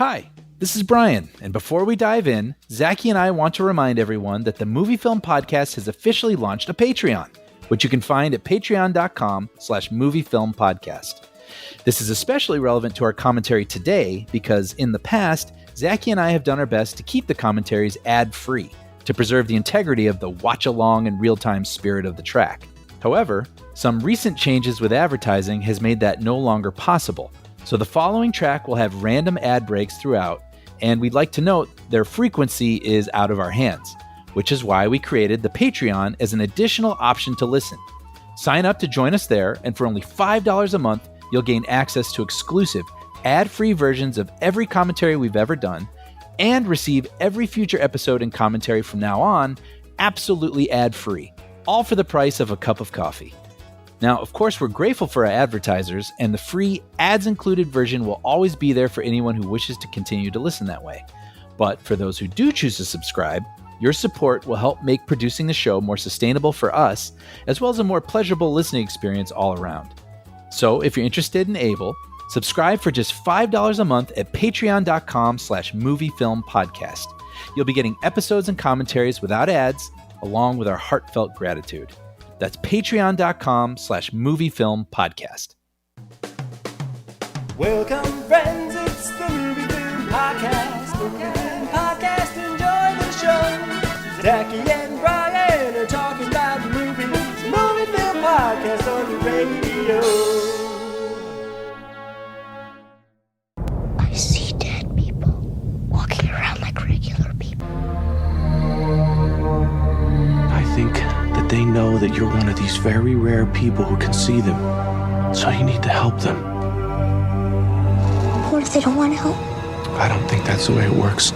Hi, this is Brian, and before we dive in, Zachy and I want to remind everyone that the MovieFilm podcast has officially launched a Patreon, which you can find at patreon.com/moviefilmpodcast. This is especially relevant to our commentary today because in the past, Zachy and I have done our best to keep the commentaries ad-free to preserve the integrity of the watch-along and real-time spirit of the track. However, some recent changes with advertising has made that no longer possible. So the following track will have random ad breaks throughout, and we'd like to note their frequency is out of our hands, which is why we created the Patreon as an additional option to listen. Sign up to join us there, and for only $5 a month, you'll gain access to exclusive, ad-free versions of every commentary we've ever done, and receive every future episode and commentary from now on absolutely ad-free, all for the price of a cup of coffee. Now, of course, we're grateful for our advertisers, and the free ads-included version will always be there for anyone who wishes to continue to listen that way. But for those who do choose to subscribe, your support will help make producing the show more sustainable for us, as well as a more pleasurable listening experience all around. So if you're interested and able, subscribe for just $5 a month at patreon.com/moviefilmpodcast. You'll be getting episodes and commentaries without ads, along with our heartfelt gratitude. That's patreon.com/moviefilmpodcast. Welcome, friends, it's the Movie Film Podcast. Movie Film Podcast, enjoy the show. Zachy and Brian are talking about movies. Movie Film Podcast on the radio. I see dead people walking around like regular people. I think that they know that you're one of these very rare people who can see them. So you need to help them. What if they don't want to help? I don't think that's the way it works.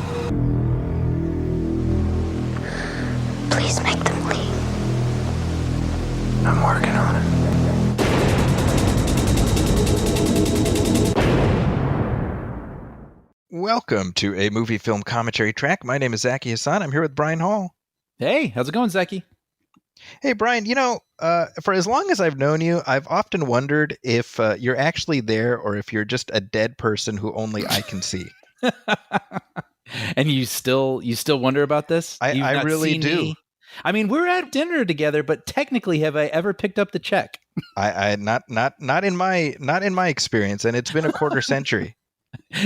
Please make them leave. I'm working on it. Welcome to a movie film commentary track. My name is Zachy Hassan. I'm here with Brian Hall. Hey, how's it going, Zachy? Hey, Brian, for as long as I've known you, I've often wondered if you're actually there or if you're just a dead person who only I can see. And you still wonder about this? I really do. Me? I mean, we're at dinner together, but technically, have I ever picked up the check? I not in my experience, and it's been a quarter century.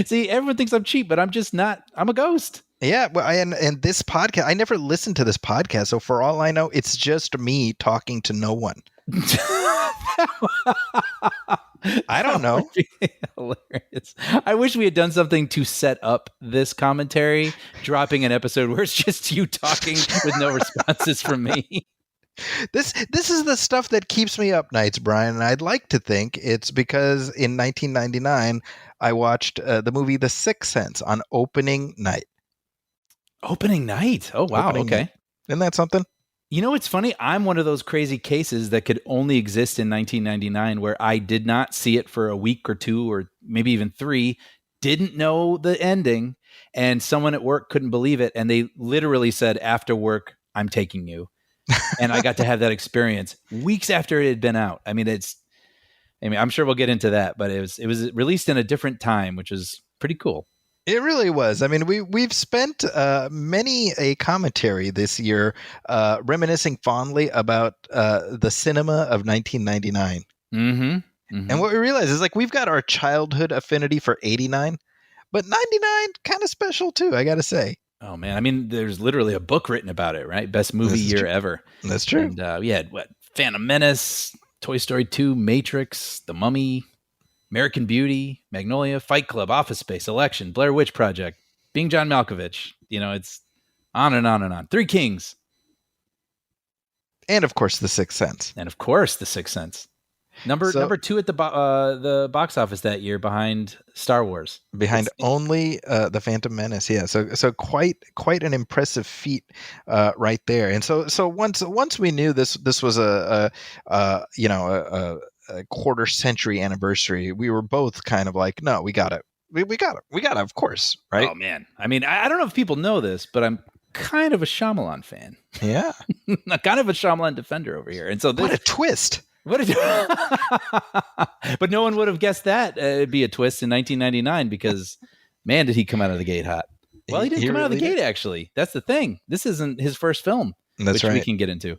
See, everyone thinks I'm cheap, but I'm just not. I'm a ghost. Yeah, well, and this podcast, I never listened to this podcast, so for all I know, it's just me talking to no one. I don't know. Hilarious. I wish we had done something to set up this commentary, dropping an episode where it's just you talking with no responses from me. This is the stuff that keeps me up nights, Brian, and I'd like to think it's because in 1999, I watched the movie The Sixth Sense on opening night. Opening night? Oh, wow. Opening okay. night. Isn't that something? You know, it's funny. I'm one of those crazy cases that could only exist in 1999 where I did not see it for a week or two or maybe even 3, didn't know the ending, and someone at work couldn't believe it. And they literally said, after work, I'm taking you. And I got to have that experience weeks after it had been out. I mean, I'm sure we'll get into that, but it was released in a different time, which is pretty cool. It really was. I mean, we've spent many a commentary this year reminiscing fondly about the cinema of 1999. Mm-hmm. Mm-hmm. And what we realize is, like, we've got our childhood affinity for 89, but 99 kind of special too, I got to say. Oh, man. I mean, there's literally a book written about it, right? Best movie year ever. That's true. And we had, Phantom Menace, Toy Story 2, Matrix, The Mummy, American Beauty, Magnolia, Fight Club, Office Space, Election, Blair Witch Project, Being John Malkovich. You know, it's on and on and on. Three Kings. And, of course, The Sixth Sense. Number 2 at the box office that year, behind Star Wars. Behind only The Phantom Menace, yeah. So quite an impressive feat right there. And so once we knew this was a quarter century anniversary, we were both kind of like, no, we got it. We got it, of course, right? Oh, man. I mean, I don't know if people know this, but I'm kind of a Shyamalan fan. Yeah. Kind of a Shyamalan defender over here. And so what a twist. But no one would have guessed that it'd be a twist in 1999 because, Man, did he come out of the gate hot. Well, he didn't come out of the really gate, actually. That's the thing. This isn't his first film, That's which we right. can get into.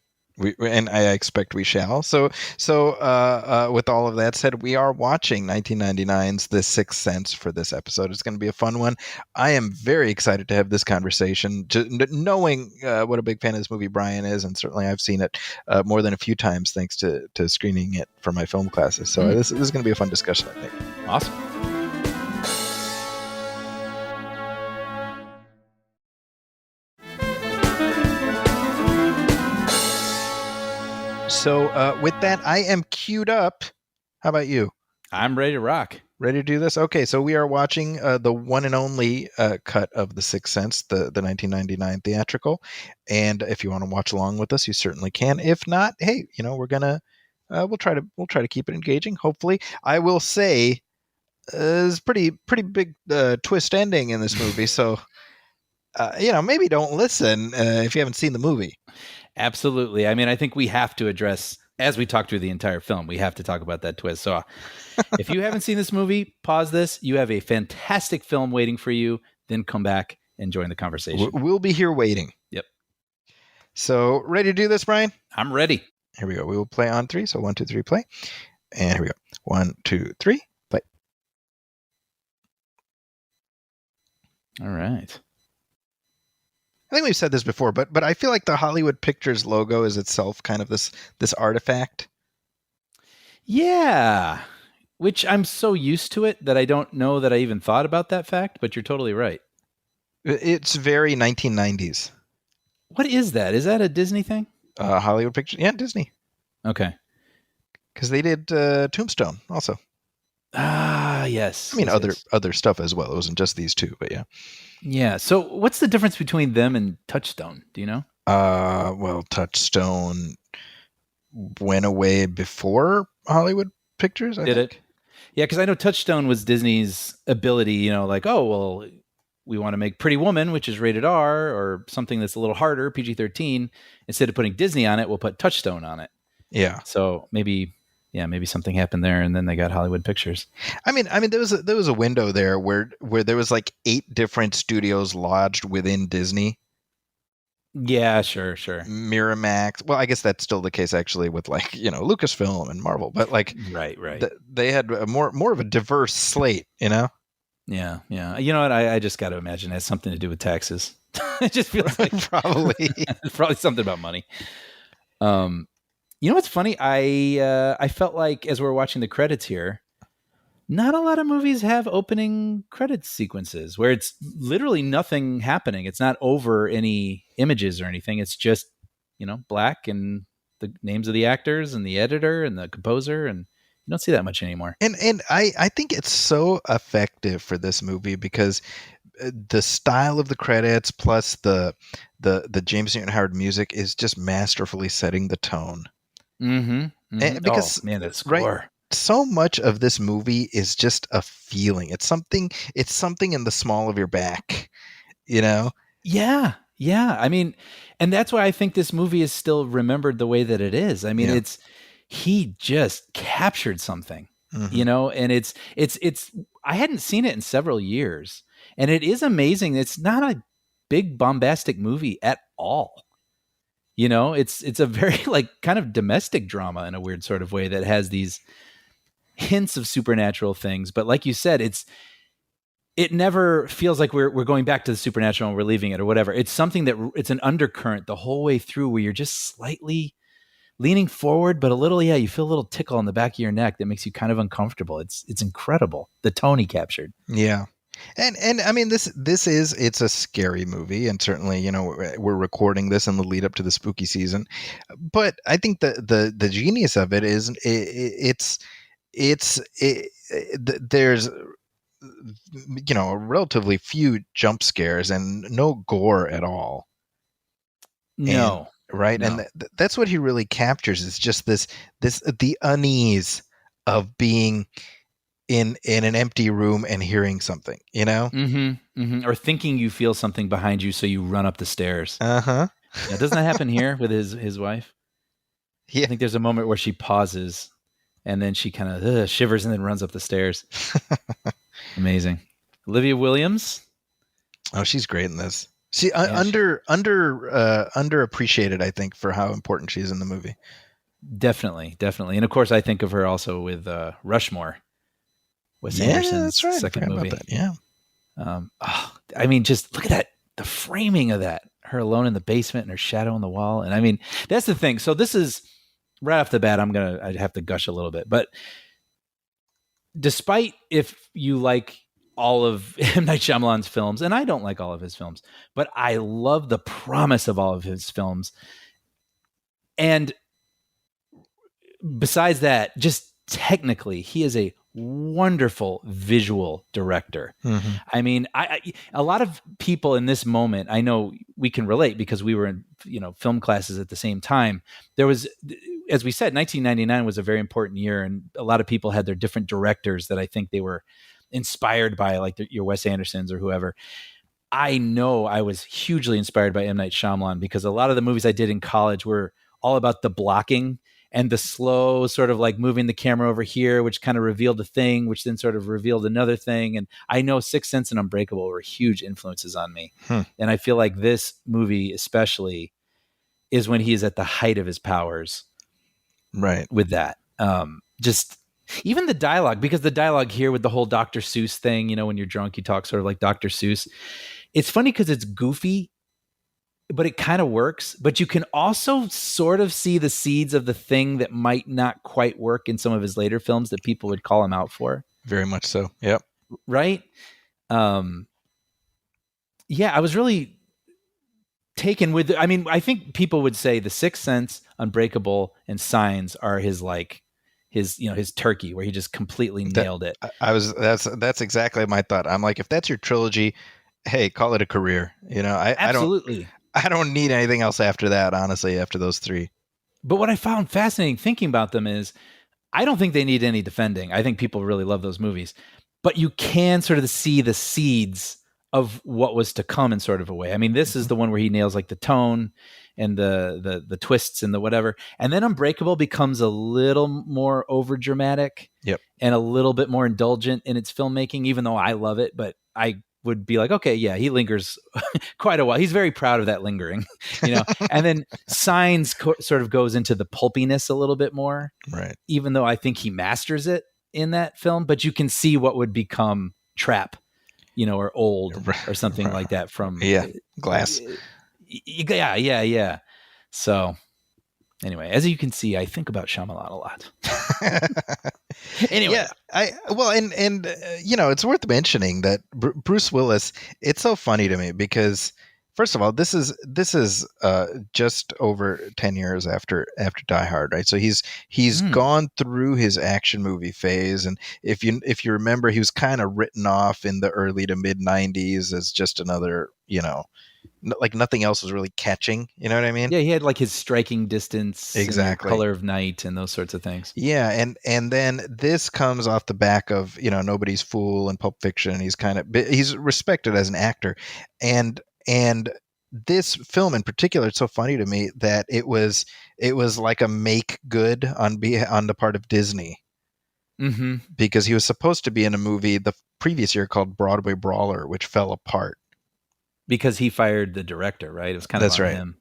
And I expect we shall. So with all of that said, we are watching 1999's The Sixth Sense for this episode. It's going to be a fun one. I am very excited to have this conversation, knowing what a big fan of this movie Brian is, and certainly I've seen it more than a few times thanks to screening it for my film classes. So this is going to be a fun discussion, I think. Awesome. So with that, I am queued up. How about you? I'm ready to rock. Ready to do this? Okay, so we are watching the one and only cut of The Sixth Sense, the 1999 theatrical. And if you want to watch along with us, you certainly can. If not, hey, we're gonna we'll try to keep it engaging. Hopefully, I will say there's pretty big twist ending in this movie. So maybe don't listen if you haven't seen the movie. Absolutely. I mean, I think we have to address, as we talk through the entire film, we have to talk about that twist. So if you haven't seen this movie, pause this. You have a fantastic film waiting for you. Then come back and join the conversation. We'll be here waiting. Yep. So ready to do this, Brian? I'm ready. Here we go. We will play on 3. So 1, 2, 3, play. And here we go. 1, 2, 3, play. All right. I think we've said this before, but I feel like the Hollywood Pictures logo is itself kind of this artifact. Yeah, which I'm so used to it that I don't know that I even thought about that fact, but you're totally right. It's very 1990s. What is that? Is that a Disney thing? Hollywood Pictures. Yeah, Disney. Okay. Because they did Tombstone also. Ah, yes. I mean, yes. other stuff as well. It wasn't just these two, but yeah. Yeah. So what's the difference between them and Touchstone? Do you know? Well, Touchstone went away before Hollywood Pictures, I think. Did it? Yeah, because I know Touchstone was Disney's ability, like, oh, well, we want to make Pretty Woman, which is rated R, or something that's a little harder, PG-13. Instead of putting Disney on it, we'll put Touchstone on it. Yeah. So maybe something happened there, and then they got Hollywood Pictures. I mean, there was a window there where there was like 8 different studios lodged within Disney. Yeah, sure. Miramax. Well, I guess that's still the case actually with Lucasfilm and Marvel, but like right. They had a more of a diverse slate, Yeah. You know what? I just got to imagine it has something to do with taxes. It just feels like probably something about money. You know what's funny? I felt like as we're watching the credits here, not a lot of movies have opening credits sequences where it's literally nothing happening. It's not over any images or anything. It's just, black and the names of the actors and the editor and the composer, and you don't see that much anymore. And I think it's so effective for this movie because the style of the credits plus the James Newton Howard music is just masterfully setting the tone. Mm-hmm. And because that score. Right, so much of this movie is just a feeling. It's something in the small of your back, Yeah. I mean, and that's why I think this movie is still remembered the way that it is. I mean, he just captured something, and it's I hadn't seen it in several years, and it is amazing. It's not a big bombastic movie at all. It's a very kind of domestic drama in a weird sort of way that has these hints of supernatural things. But like you said, it never feels like we're going back to the supernatural and we're leaving it or whatever. It's something that it's an undercurrent the whole way through where you're just slightly leaning forward, but a little, you feel a little tickle on the back of your neck that makes you kind of uncomfortable. It's incredible. The tone he captured. Yeah. And I mean, it's a scary movie, and certainly, we're recording this in the lead up to the spooky season, but I think the genius of it is there's, relatively few jump scares and no gore at all. No. Right. No. And that's what he really captures is just the unease of being in an empty room and hearing something, or thinking you feel something behind you, so you run up the stairs. Yeah, doesn't that happen here with his wife? Yeah, I think there's a moment where she pauses and then she kind of shivers and then runs up the stairs. Amazing. Olivia Williams. Oh, she's great in this. She Yeah, underappreciated, I think, for how important she is in the movie. definitely. And of course, I think of her also with Rushmore, Wes Yeah, Anderson's that's right. I second forgot movie. about that. Yeah. I mean, just look at that, the framing of that, her alone in the basement and her shadow on the wall. And I mean, that's the thing. So this is right off the bat, I'd have to gush a little bit, but despite if you like all of M. Night Shyamalan's films, and I don't like all of his films, but I love the promise of all of his films. And besides that, just technically, he is a wonderful visual director. Mm-hmm. I mean, a lot of people in this moment, I know we can relate because we were in, film classes at the same time. There was, as we said, 1999 was a very important year, and a lot of people had their different directors that I think they were inspired by, like your Wes Andersons or whoever. I know I was hugely inspired by M. Night Shyamalan because a lot of the movies I did in college were all about the blocking and the slow sort of like moving the camera over here, which kind of revealed a thing, which then sort of revealed another thing. And I know Sixth Sense and Unbreakable were huge influences on me. And I feel like this movie especially is when he is at the height of his powers. Right. With that. Just even the dialogue, because the dialogue here with the whole Dr. Seuss thing, when you're drunk, you talk sort of like Dr. Seuss. It's funny because it's goofy, but it kind of works. But you can also sort of see the seeds of the thing that might not quite work in some of his later films that people would call him out for. Very much so. Yep. Right. Yeah, I was really taken with, I think people would say The Sixth Sense, Unbreakable, and Signs are his turkey, where he just completely nailed it. That's exactly my thought. I'm like, if that's your trilogy, hey, call it a career. Absolutely. I don't need anything else after that, honestly, after those three. But what I found fascinating thinking about them is I don't think they need any defending. I think people really love those movies, but you can sort of see the seeds of what was to come in sort of a way. I mean, this is the one where he nails like the tone and the twists and the whatever. And then Unbreakable becomes a little more over dramatic. Yep. And a little bit more indulgent in its filmmaking, even though I love it, but I would be like, okay, yeah, he lingers quite a while. He's very proud of that lingering, and then Signs sort of goes into the pulpiness a little bit more, right? Even though I think he masters it in that film, but you can see what would become Trap, or Old or something like that from Glass. Yeah. So anyway, as you can see, I think about Shyamalan a lot. Anyway, it's worth mentioning that Bruce Willis. It's so funny to me because, first of all, this is just over 10 years after Die Hard, right? So he's gone through his action movie phase, and if you remember, he was kind of written off in the early to mid 90s as just another, like nothing else was really catching. You know what I mean? Yeah, he had like his Striking Distance, exactly, and Color of Night, and those sorts of things. Yeah, and then this comes off the back of Nobody's Fool and Pulp Fiction. He's respected as an actor, and this film in particular, it's so funny to me that it was like a make good on the part of Disney, because he was supposed to be in a movie the previous year called Broadway Brawler, which fell apart. Because he fired the director, right? It was kind of on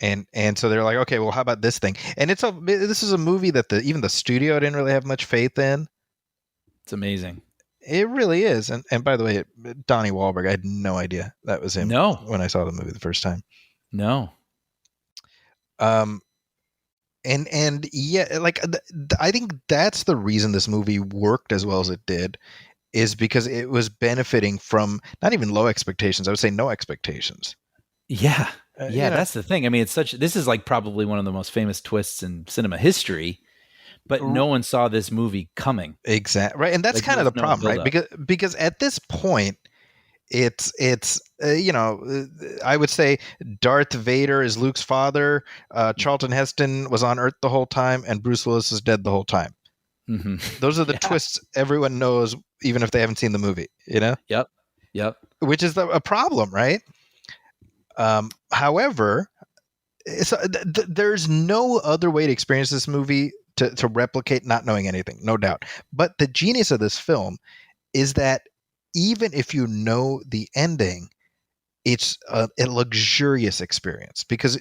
him. And so they're like, okay, well, how about this thing? And this is a movie that even the studio didn't really have much faith in. It's amazing. It really is. And by the way, Donnie Wahlberg, I had no idea that was him. No. When I saw the movie the first time. No. And yeah, like I think that's the reason this movie worked as well as it did, is because it was benefiting from not even low expectations. I would say no expectations. Yeah. That's the thing. I mean, this is like probably one of the most famous twists in cinema history, but no one saw this movie coming. Exactly. Right. And that's kind of the problem, right? Because at this point, it's I would say Darth Vader is Luke's father. Charlton Heston was on Earth the whole time, and Bruce Willis is dead the whole time. Those are the twists everyone knows, even if they haven't seen the movie, Yep. Which is a problem, right? However, there's no other way to experience this movie to replicate not knowing anything, no doubt. But the genius of this film is that even if you know the ending, it's a luxurious experience because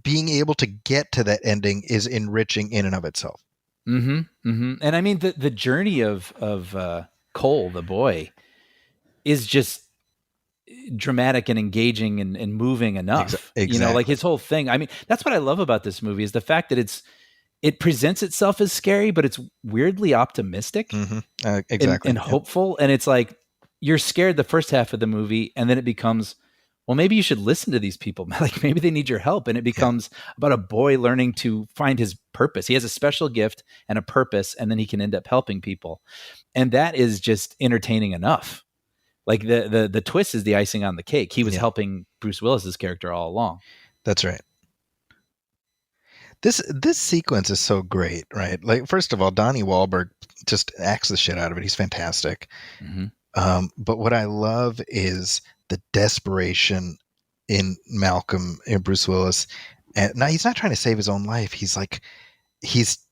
being able to get to that ending is enriching in and of itself. Mm-hmm. Mm-hmm. And I mean, the journey of Cole, the boy, is just dramatic and engaging and moving enough. You know, like Exactly. his whole thing. I mean, that's what I love about this movie is the fact that it presents itself as scary, but it's weirdly optimistic Exactly. and Yep. hopeful. And it's like you're scared the first half of the movie, and then it becomes, well, maybe you should listen to these people. Like maybe they need your help. And it becomes about a boy learning to find his purpose. He has a special gift and a purpose, and then he can end up helping people. And that is just entertaining enough. Like the twist is the icing on the cake. He was helping Bruce Willis's character all along. That's right. This sequence is so great, right? Like, first of all, Donnie Wahlberg just acts the shit out of it. He's fantastic. Mm-hmm. But what I love is the desperation in Malcolm and Bruce Willis. And now he's not trying to save his own life. He's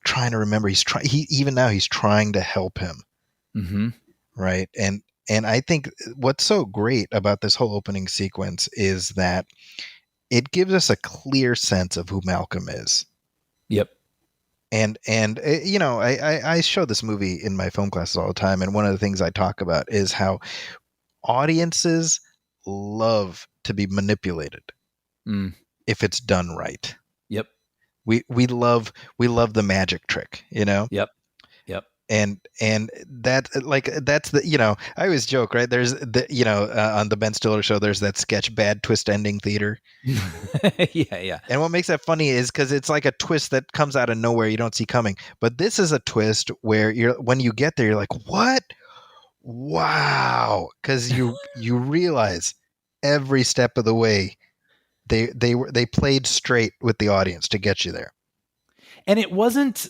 trying to remember. Even now he's trying to help him. Mm-hmm. Right. And I think what's so great about this whole opening sequence is that it gives us a clear sense of who Malcolm is. Yep. And you know, I show this movie in my film classes all the time, and one of the things I talk about is how audiences love to be manipulated if it's done right. Yep. We love the magic trick, you know? Yep. And that, like, that's the, you know, I always joke, right? There's the, you know, on the Ben Stiller show, there's that sketch, Bad Twist Ending Theater. Yeah. And what makes that funny is because it's like a twist that comes out of nowhere, you don't see coming. But this is a twist where when you get there, you're like, what? Wow. Because you realize every step of the way they played straight with the audience to get you there. And it wasn't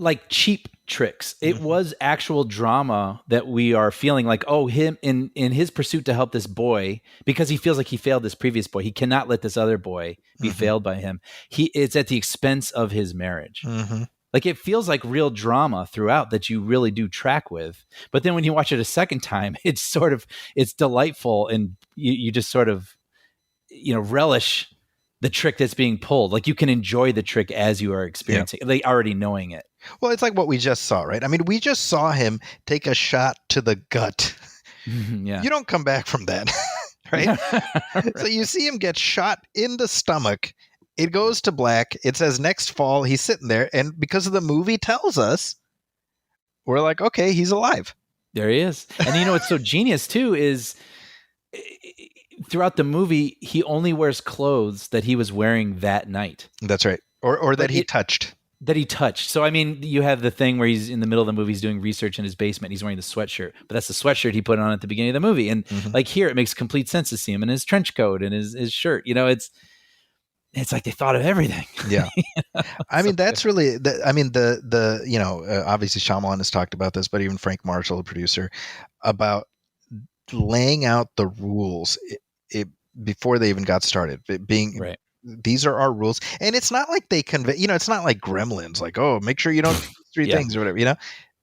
like cheap tricks. It was actual drama that we are feeling like, oh, him in his pursuit to help this boy, because he feels like he failed this previous boy. He cannot let this other boy be failed by him. It's at the expense of his marriage. Like it feels like real drama throughout that you really do track with. But then when you watch it a second time, it's delightful. And you just sort of, you know, relish the trick that's being pulled. Like you can enjoy the trick as you are experiencing, like already knowing it. Well, it's like what we just saw, right? I mean, we just saw him take a shot to the gut. Yeah. You don't come back from that, right? So you see him get shot in the stomach. It goes to black. It says next fall. He's sitting there. And because of the movie tells us, we're like, okay, he's alive. There he is. And you know what's so genius too is throughout the movie, he only wears clothes that he was wearing that night. That's right. Or that he touched. That he touched. So, I mean, you have the thing where he's in the middle of the movie, he's doing research in his basement. He's wearing the sweatshirt, but that's the sweatshirt he put on at the beginning of the movie. And like here, it makes complete sense to see him in his trench coat and his shirt. You know, it's like they thought of everything. Yeah. You know? I mean, that's really, I mean, the you know, obviously Shyamalan has talked about this, but even Frank Marshall, the producer, about laying out the rules before they even got started. Being right. These are our rules, and it's not like they convey. You know, it's not like Gremlins, like, oh, make sure you don't do three things or whatever. You know,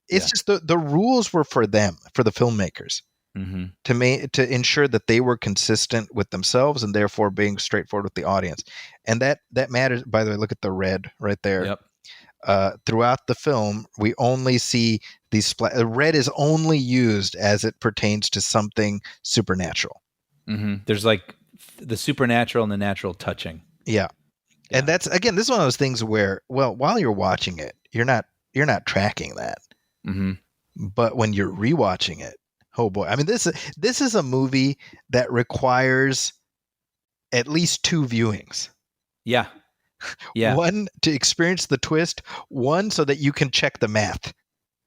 it's just the rules were for them, for the filmmakers, to ensure that they were consistent with themselves and therefore being straightforward with the audience, and that matters. By the way, look at the red right there. Yep. Throughout the film, we only see these red is only used as it pertains to something supernatural. There's like the supernatural and the natural touching. Yeah. And that's, again, this is one of those things where, well, while you're watching it, you're not tracking that. But when you're rewatching it, oh boy. I mean, this is a movie that requires at least 2 viewings. Yeah. One to experience the twist, one so that you can check the math.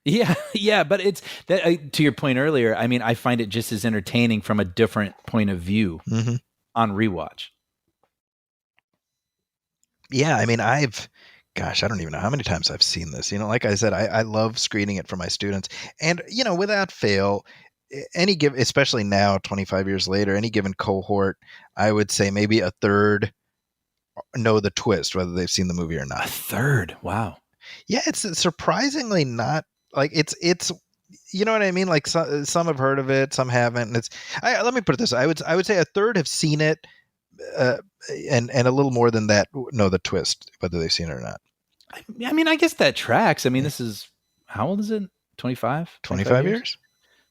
Yeah, but it's that to your point earlier. I mean, I find it just as entertaining from a different point of view on rewatch. Yeah, I mean, I don't even know how many times I've seen this. You know, like I said, I love screening it for my students, and you know, without fail, especially now, 25 years later, any given cohort, I would say maybe a third know the twist, whether they've seen the movie or not. A third, wow. Yeah, it's surprisingly not. Like it's you know what I mean? Like some have heard of it, some haven't. And let me put it this way. I would say a third have seen it, uh, and a little more than that know the twist, whether they've seen it or not. I mean, I guess that tracks. I mean, this is, how old is it? 25? 25 years?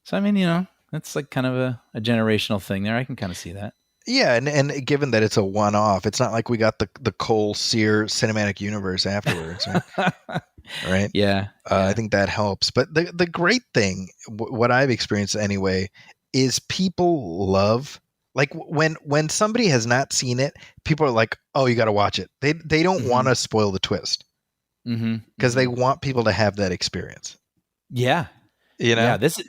So, I mean, that's like kind of a generational thing there. I can kind of see that. Yeah, and given that it's a one-off, it's not like we got the Cole Sear cinematic universe afterwards, right? Right? Yeah. I think that helps. But the great thing, what I've experienced anyway, is people love, like when somebody has not seen it, people are like, "Oh, you got to watch it." They don't want to spoil the twist because they want people to have that experience. Yeah. Yeah, this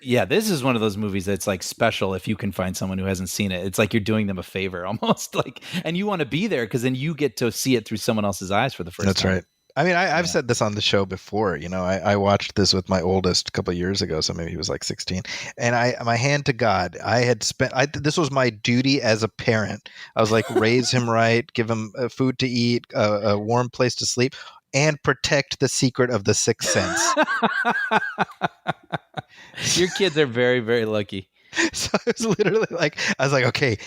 is one of those movies that's like special if you can find someone who hasn't seen it. It's like you're doing them a favor almost, like, and you want to be there because then you get to see it through someone else's eyes for the first time. That's right. I mean, I've said this on the show before. I watched this with my oldest a couple of years ago, so maybe he was like 16. And my hand to God, I had spent. This was my duty as a parent. I was like, raise him right, give him food to eat, a warm place to sleep, and protect the secret of the sixth sense. Your kids are very, very lucky. So I was literally like, okay,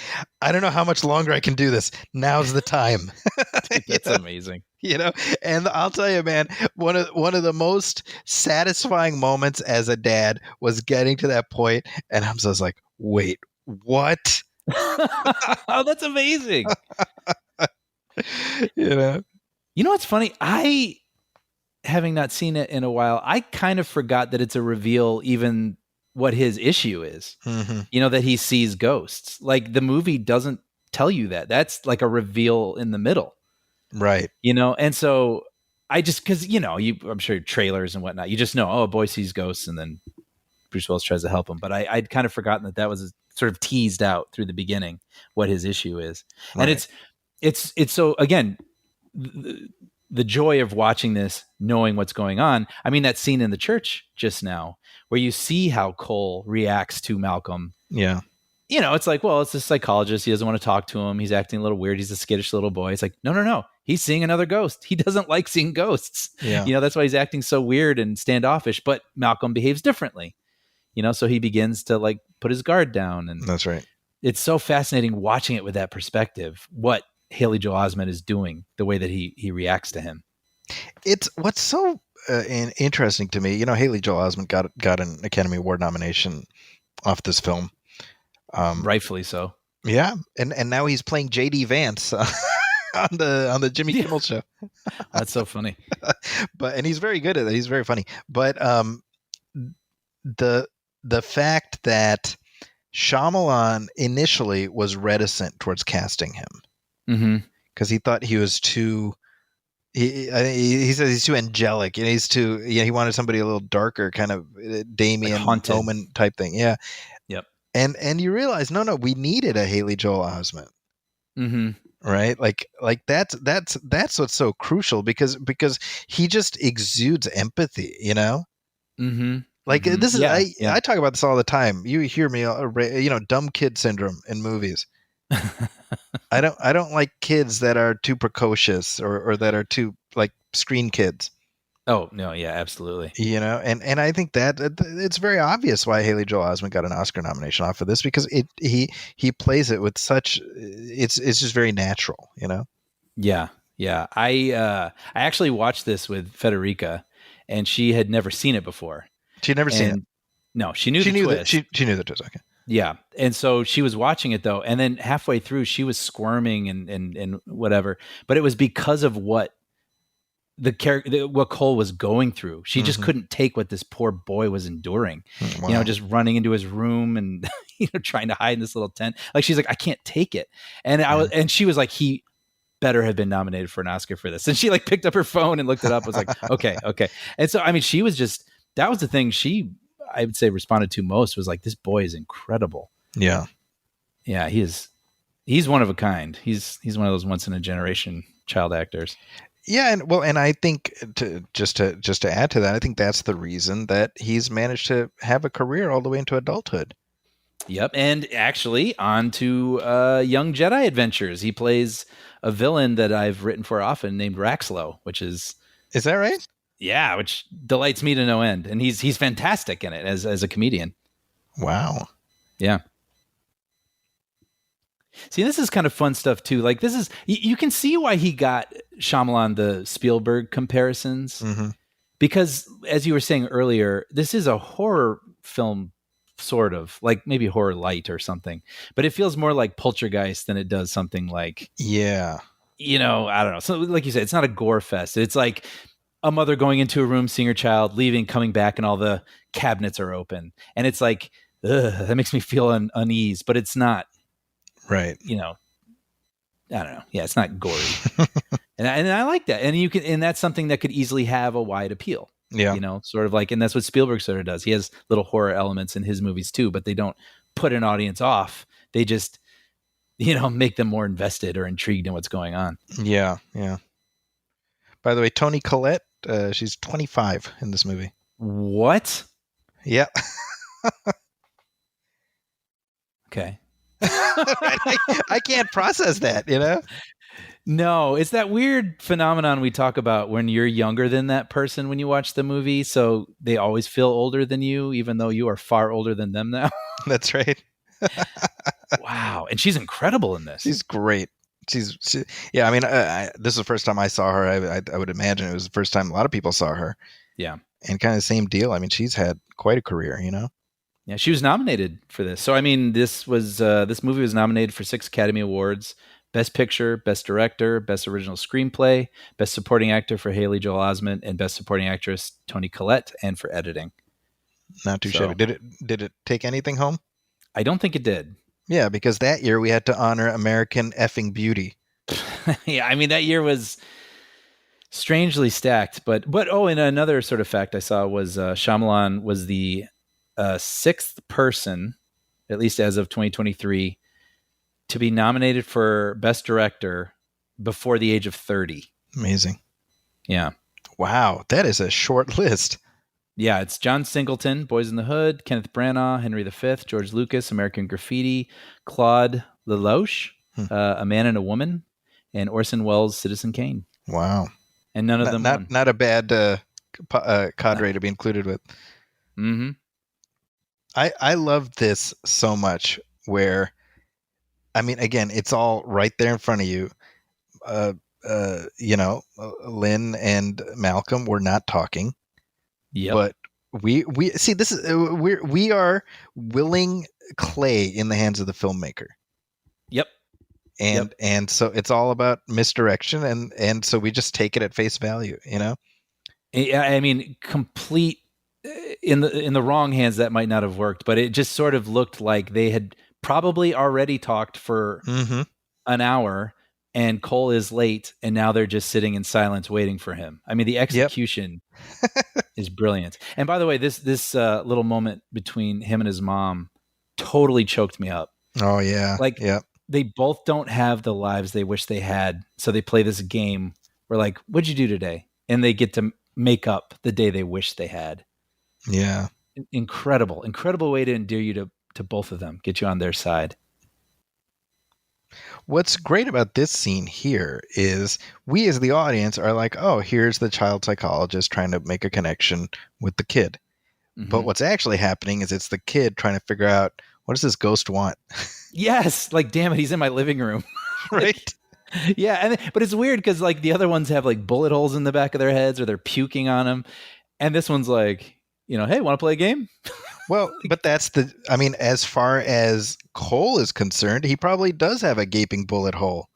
I don't know how much longer I can do this. Now's the time. That's amazing. And I'll tell you, man, one of the most satisfying moments as a dad was getting to that point, and I'm just like, wait, what? Oh, that's amazing. You know what's funny? I, having not seen it in a while, I kind of forgot that it's a reveal even what his issue is. That he sees ghosts. Like, the movie doesn't tell you that. That's like a reveal in the middle. Right. And so I just, because, I'm sure trailers and whatnot, you just know, oh, a boy sees ghosts, and then Bruce Willis tries to help him. But I'd kind of forgotten that was sort of teased out through the beginning what his issue is. Right. And it's so, again, the joy of watching this, knowing what's going on. I mean, that scene in the church just now where you see how Cole reacts to Malcolm. Yeah. It's like, well, it's a psychologist. He doesn't want to talk to him. He's acting a little weird. He's a skittish little boy. It's like, no. He's seeing another ghost. He doesn't like seeing ghosts. Yeah. That's why he's acting so weird and standoffish, but Malcolm behaves differently, so he begins to like put his guard down. And that's right. It's so fascinating watching it with that perspective, what Haley Joel Osment is doing, the way that he reacts to him. It's what's so interesting to me. Haley Joel Osment got an Academy Award nomination off this film, rightfully so. Yeah, and now he's playing J.D. Vance on the Jimmy Kimmel show. That's so funny. And he's very good at it. He's very funny. But the fact that Shyamalan initially was reticent towards casting him. Because he thought he was too. He says he's too angelic, and he's too. He wanted somebody a little darker, kind of Damien like Omen type thing. Yeah. Yep. And you realize, no, we needed a Haley Joel Osment. Right. Like that's what's so crucial because he just exudes empathy. Like this is I talk about this all the time. You hear me, dumb kid syndrome in movies. I don't like kids that are too precocious or that are too like screen kids. Oh no, yeah, absolutely. And I think that it's very obvious why Haley Joel Osment got an Oscar nomination off of this because he plays it with such it's just very natural. Yeah. I actually watched this with Federica, and she had never seen it before. She'd never seen it. No, she knew the twist. She knew the twist. Okay. Yeah. And so she was watching it though. And then halfway through she was squirming and whatever, but it was because of what what Cole was going through. She just couldn't take what this poor boy was enduring, Wow. Just running into his room and, trying to hide in this little tent. Like, she's like, I can't take it. And and she was like, he better have been nominated for an Oscar for this. And she like picked up her phone and looked it up. Was like, okay. And so, I mean, she was that was the thing I would say responded to most was like, this boy is incredible. Yeah. Yeah. He's one of a kind. He's one of those once in a generation child actors. Yeah. And I think to add to that, I think that's the reason that he's managed to have a career all the way into adulthood. Yep. And actually on to Young Jedi Adventures. He plays a villain that I've written for often named Raxlow, which is that right? Yeah, which delights me to no end. And he's fantastic in it as a comedian. Wow. Yeah. See, this is kind of fun stuff too. Like this is you can see why he got Shyamalan the Spielberg comparisons. Mm-hmm. Because as you were saying earlier, this is a horror film, sort of like maybe horror light or something, but it feels more like Poltergeist than it does something like, Yeah. I don't know. So like you said, it's not a gore fest. It's like a mother going into a room, seeing her child, leaving, coming back, and all the cabinets are open. And it's like, ugh, that makes me feel unease, but it's not, Right. I don't know. Yeah, it's not gory. and I like that. And that's something that could easily have a wide appeal. Yeah. Sort of like, and that's what Spielberg sort of does. He has little horror elements in his movies too, but they don't put an audience off. They just, make them more invested or intrigued in what's going on. Yeah. Yeah. By the way, Toni Collette, she's 25 in this movie. What? Yeah. Okay. I can't process that, No, it's that weird phenomenon we talk about when you're younger than that person when you watch the movie. So they always feel older than you, even though you are far older than them now. That's right. Wow. And she's incredible in this. She's great. Yeah. I mean, this is the first time I saw her. I would imagine it was the first time a lot of people saw her. Yeah. And kind of the same deal. I mean, she's had quite a career, Yeah, she was nominated for this. So I mean, this movie was nominated for 6 Academy Awards: Best Picture, Best Director, Best Original Screenplay, Best Supporting Actor for Haley Joel Osment, and Best Supporting Actress Toni Collette, and for editing. Not too shabby. Did it take anything home? I don't think it did. Yeah, because that year we had to honor American effing Beauty. Yeah, I mean that year was strangely stacked, but and another sort of fact I saw was Shyamalan was the 6th person, at least as of 2023, to be nominated for Best Director before the age of 30. Amazing. Yeah. Wow, that is a short list. Yeah, it's John Singleton, Boys in the Hood, Kenneth Branagh, Henry V, George Lucas, American Graffiti, Claude Lelouch, A Man and a Woman, and Orson Welles' Citizen Kane. Wow. And none of them won. Not a bad cadre to be included with. Mm-hmm. I love this so much where, I mean, again, it's all right there in front of you. Lynn and Malcolm were not talking. Yep. But we see this is we are willing clay in the hands of the filmmaker. Yep. And so it's all about misdirection and so we just take it at face value, I mean, complete in the wrong hands that might not have worked, but it just sort of looked like they had probably already talked for an hour and Cole is late and now they're just sitting in silence waiting for him. I mean, the execution is brilliant. And by the way, this little moment between him and his mom totally choked me up. Oh yeah. They both don't have the lives they wish they had. So they play this game where like, what'd you do today? And they get to make up the day they wish they had. Yeah. Incredible way to endear you to both of them, get you on their side. What's great about this scene here is we as the audience are like, oh, here's the child psychologist trying to make a connection with the kid. Mm-hmm. But what's actually happening is it's the kid trying to figure out, what does this ghost want? Yes. Like, damn it, he's in my living room. Right. Yeah. But it's weird because like the other ones have like bullet holes in the back of their heads or they're puking on them. And this one's like, hey, want to play a game? Well, but as far as Cole is concerned, he probably does have a gaping bullet hole.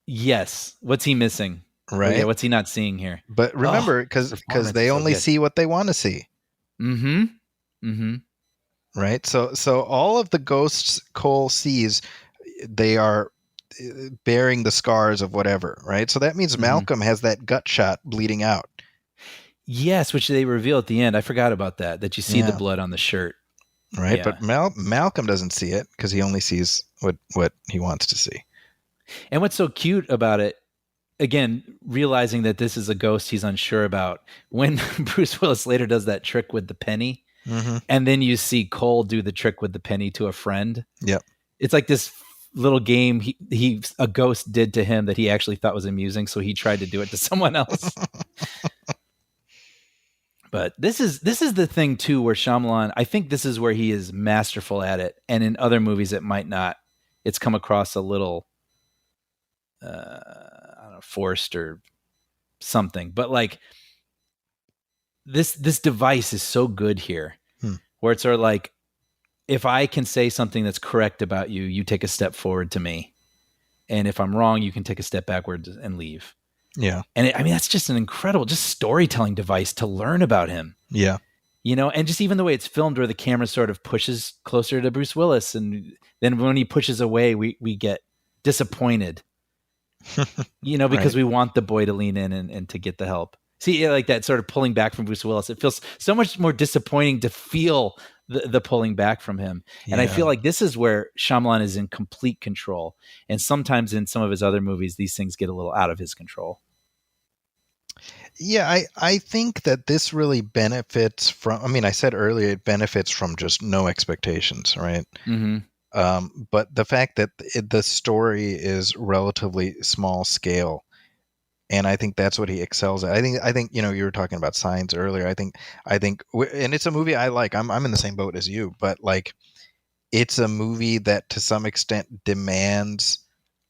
Yes. What's he missing? Right. Yeah. What's he not seeing here? But remember, because they only see what they want to see. Mm-hmm. Mm-hmm. Right. So all of the ghosts Cole sees, they are bearing the scars of whatever. Right. So that means Malcolm has that gut shot bleeding out. Yes, which they reveal at the end. I forgot about that you see the blood on the shirt. Right. Yeah. But Malcolm doesn't see it because he only sees what he wants to see. And what's so cute about it, again, realizing that this is a ghost he's unsure about, when Bruce Willis later does that trick with the penny, and then you see Cole do the trick with the penny to a friend. Yep. It's like this little game a ghost did to him that he actually thought was amusing, so he tried to do it to someone else. But this is the thing too, where Shyamalan, I think this is where he is masterful at it, and in other movies it might not. It's come across a little, I don't know, forced or something. But like this device is so good here, where it's sort of like, if I can say something that's correct about you, you take a step forward to me, and if I'm wrong, you can take a step backwards and leave. Yeah. And I mean, that's just an incredible, just storytelling device to learn about him. Yeah. You know, and just even the way it's filmed, where the camera sort of pushes closer to Bruce Willis, and then when he pushes away, we get disappointed, you know, because we want the boy to lean in and to get the help. See, like that sort of pulling back from Bruce Willis, it feels so much more disappointing to feel the pulling back from him. And I feel like this is where Shyamalan is in complete control. And sometimes in some of his other movies, these things get a little out of his control. Yeah, I think that this really benefits from, I mean, I said earlier, it benefits from just no expectations, right? Mm-hmm. But the fact that the story is relatively small scale, and I think that's what he excels at. I think you know, you were talking about Signs earlier. I think, and it's a movie I like. I'm in the same boat as you, but like, it's a movie that to some extent demands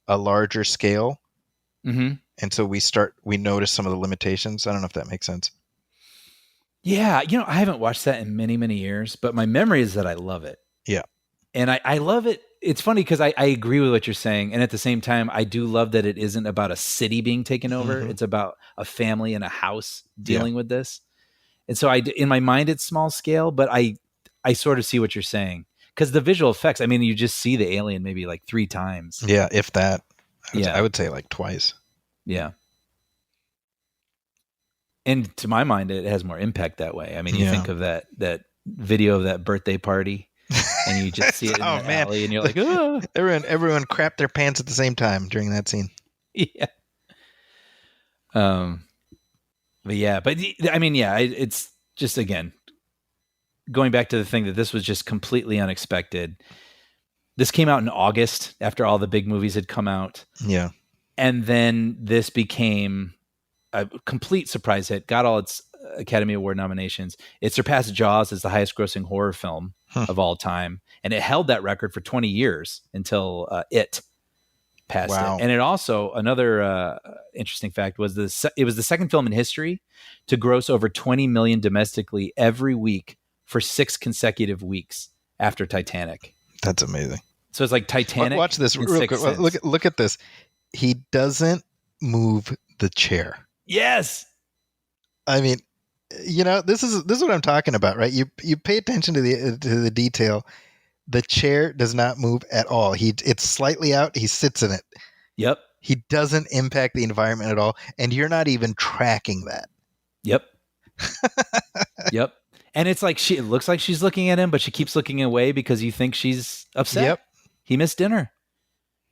a larger scale. Mm-hmm. And so we notice some of the limitations. I don't know if that makes sense. Yeah. You know, I haven't watched that in many, many years, but my memory is that I love it. Yeah. And I love it. It's funny because I agree with what you're saying. And at the same time, I do love that it isn't about a city being taken over. Mm-hmm. It's about a family and a house dealing with this. And so in my mind, it's small scale, but I sort of see what you're saying. Because the visual effects, I mean, you just see the alien maybe like 3 times. Yeah, if that. I would say like twice. Yeah. And to my mind, it has more impact that way. I mean, you think of that video of that birthday party, and you just see it in the alley, and you're like, oh. Everyone crapped their pants at the same time during that scene. Yeah. It's just, again, going back to the thing that this was just completely unexpected. This came out in August after all the big movies had come out. Yeah. And then this became a complete surprise hit, got all its Academy Award nominations. It surpassed Jaws as the highest grossing horror film of all time. And it held that record for 20 years until It passed it. And it also, another interesting fact was it was the second film in history to gross over 20 million domestically every week for 6 consecutive weeks after Titanic. That's amazing. So it's like Titanic. Watch this real quick. Look at this. He doesn't move the chair. Yes. I mean, you know, this is what I'm talking about, right? You pay attention to the detail. The chair does not move at all. It's slightly out. He sits in it. Yep. He doesn't impact the environment at all, and you're not even tracking that. Yep. Yep. And it's like it looks like she's looking at him, but she keeps looking away because you think she's upset. Yep. He missed dinner.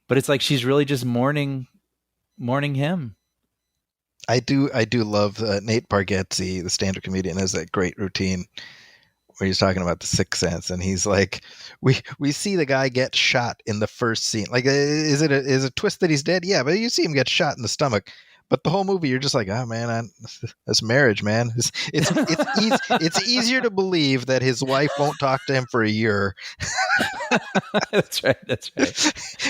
But it's like she's really just mourning him. I do love Nate Bargatze, the stand-up comedian, has that great routine where he's talking about the Sixth Sense, and he's like, we see the guy get shot in the first scene. Like, is it a twist that he's dead? Yeah, but you see him get shot in the stomach. But the whole movie, you're just like, oh man, that's marriage, man. It's easier to believe that his wife won't talk to him for a year. That's right.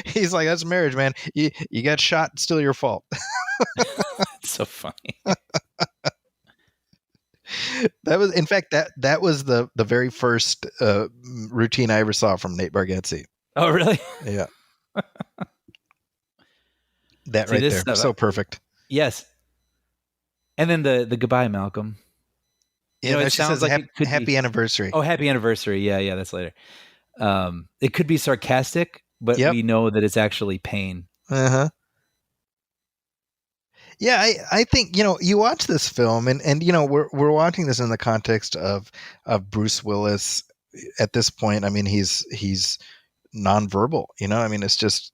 He's like, that's marriage, man. You got shot, it's still your fault. It's so funny. That was, in fact, that was the very first routine I ever saw from Nate Bargatze. Oh, really? Yeah. That right there, so perfect. Yes. And then the goodbye, Malcolm. Yeah, it sounds like happy anniversary. Oh, happy anniversary. Yeah, that's later. It could be sarcastic, but we know that it's actually pain. Uh-huh. Yeah, I think, you know, you watch this film and you know, we're watching this in the context of Bruce Willis at this point. I mean, he's nonverbal, you know? I mean, it's just,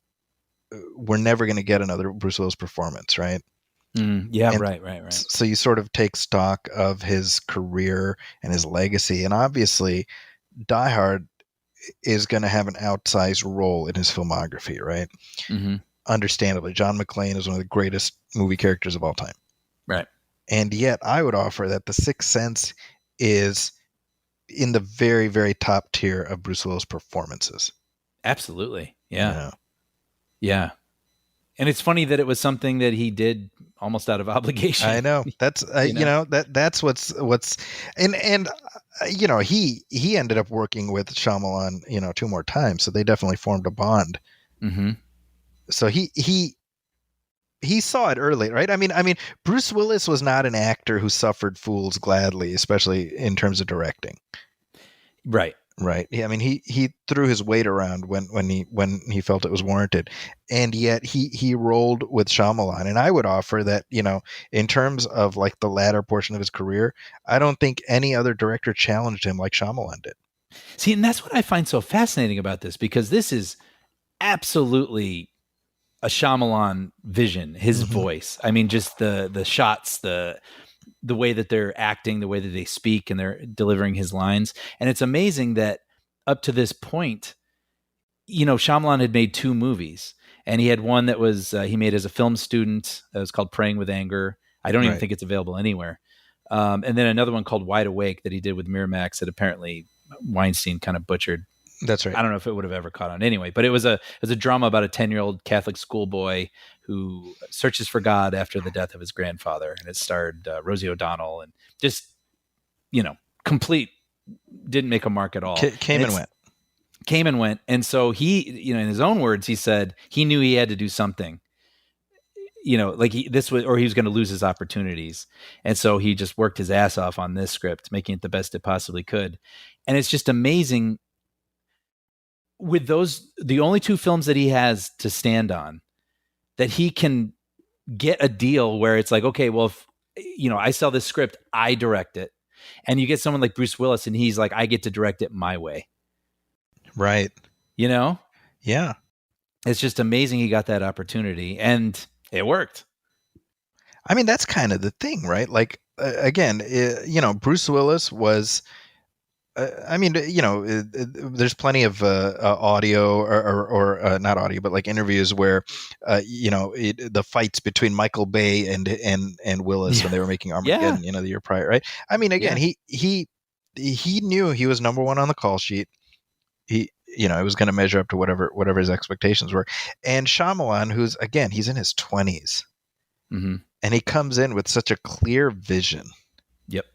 we're never going to get another Bruce Willis performance, right? Right. So you sort of take stock of his career and his legacy, and obviously Die Hard is going to have an outsized role in his filmography, right? Mm-hmm. Understandably, John McClane is one of the greatest movie characters of all time. Right. And yet I would offer that The Sixth Sense is in the very, very top tier of Bruce Willis performances. Absolutely. You Yeah. know? Yeah. And it's funny that it was something that he did almost out of obligation. I know that's that's what's he ended up working with Shyamalan 2 more times, so they definitely formed a bond. Mm-hmm. So he saw it early, right? I mean Bruce Willis was not an actor who suffered fools gladly, especially in terms of directing. Right. Right. I mean, he threw his weight around when he felt it was warranted, and yet he rolled with Shyamalan. And I would offer that, in terms of like the latter portion of his career, I don't think any other director challenged him like Shyamalan did. See, and that's what I find so fascinating about this, because this is absolutely a Shyamalan vision, his voice. I mean, just the shots, the way that they're acting, the way that they speak, and they're delivering his lines. And it's amazing that up to this point, Shyamalan had made 2 movies, and he had one that was he made as a film student. That was called Praying with Anger. I don't even think it's available anywhere. And then another one called Wide Awake that he did with Miramax that apparently Weinstein kind of butchered. That's right. I don't know if it would have ever caught on anyway, but it was a drama about a 10-year-old Catholic schoolboy who searches for God after the death of his grandfather, and it starred Rosie O'Donnell, and just complete, didn't make a mark at all. Came and went. And so he, in his own words, he said he knew he had to do something, like he was going to lose his opportunities. And so he just worked his ass off on this script, making it the best it possibly could. And it's just amazing with the only 2 films that he has to stand on, that he can get a deal where it's like, okay, well, if, I sell this script, I direct it. And you get someone like Bruce Willis, and he's like, I get to direct it my way. Right. Yeah. It's just amazing he got that opportunity, and it worked. I mean, that's kind of the thing, right? Like, again, Bruce Willis was, there's plenty of audio or not audio, but like interviews where, the fights between Michael Bay and Willis when they were making Armageddon, the year prior, right? I mean, again, he knew he was number 1 on the call sheet. He, it was going to measure up to whatever his expectations were. And Shyamalan, who's, again, he's in his 20s, and he comes in with such a clear vision. Yep.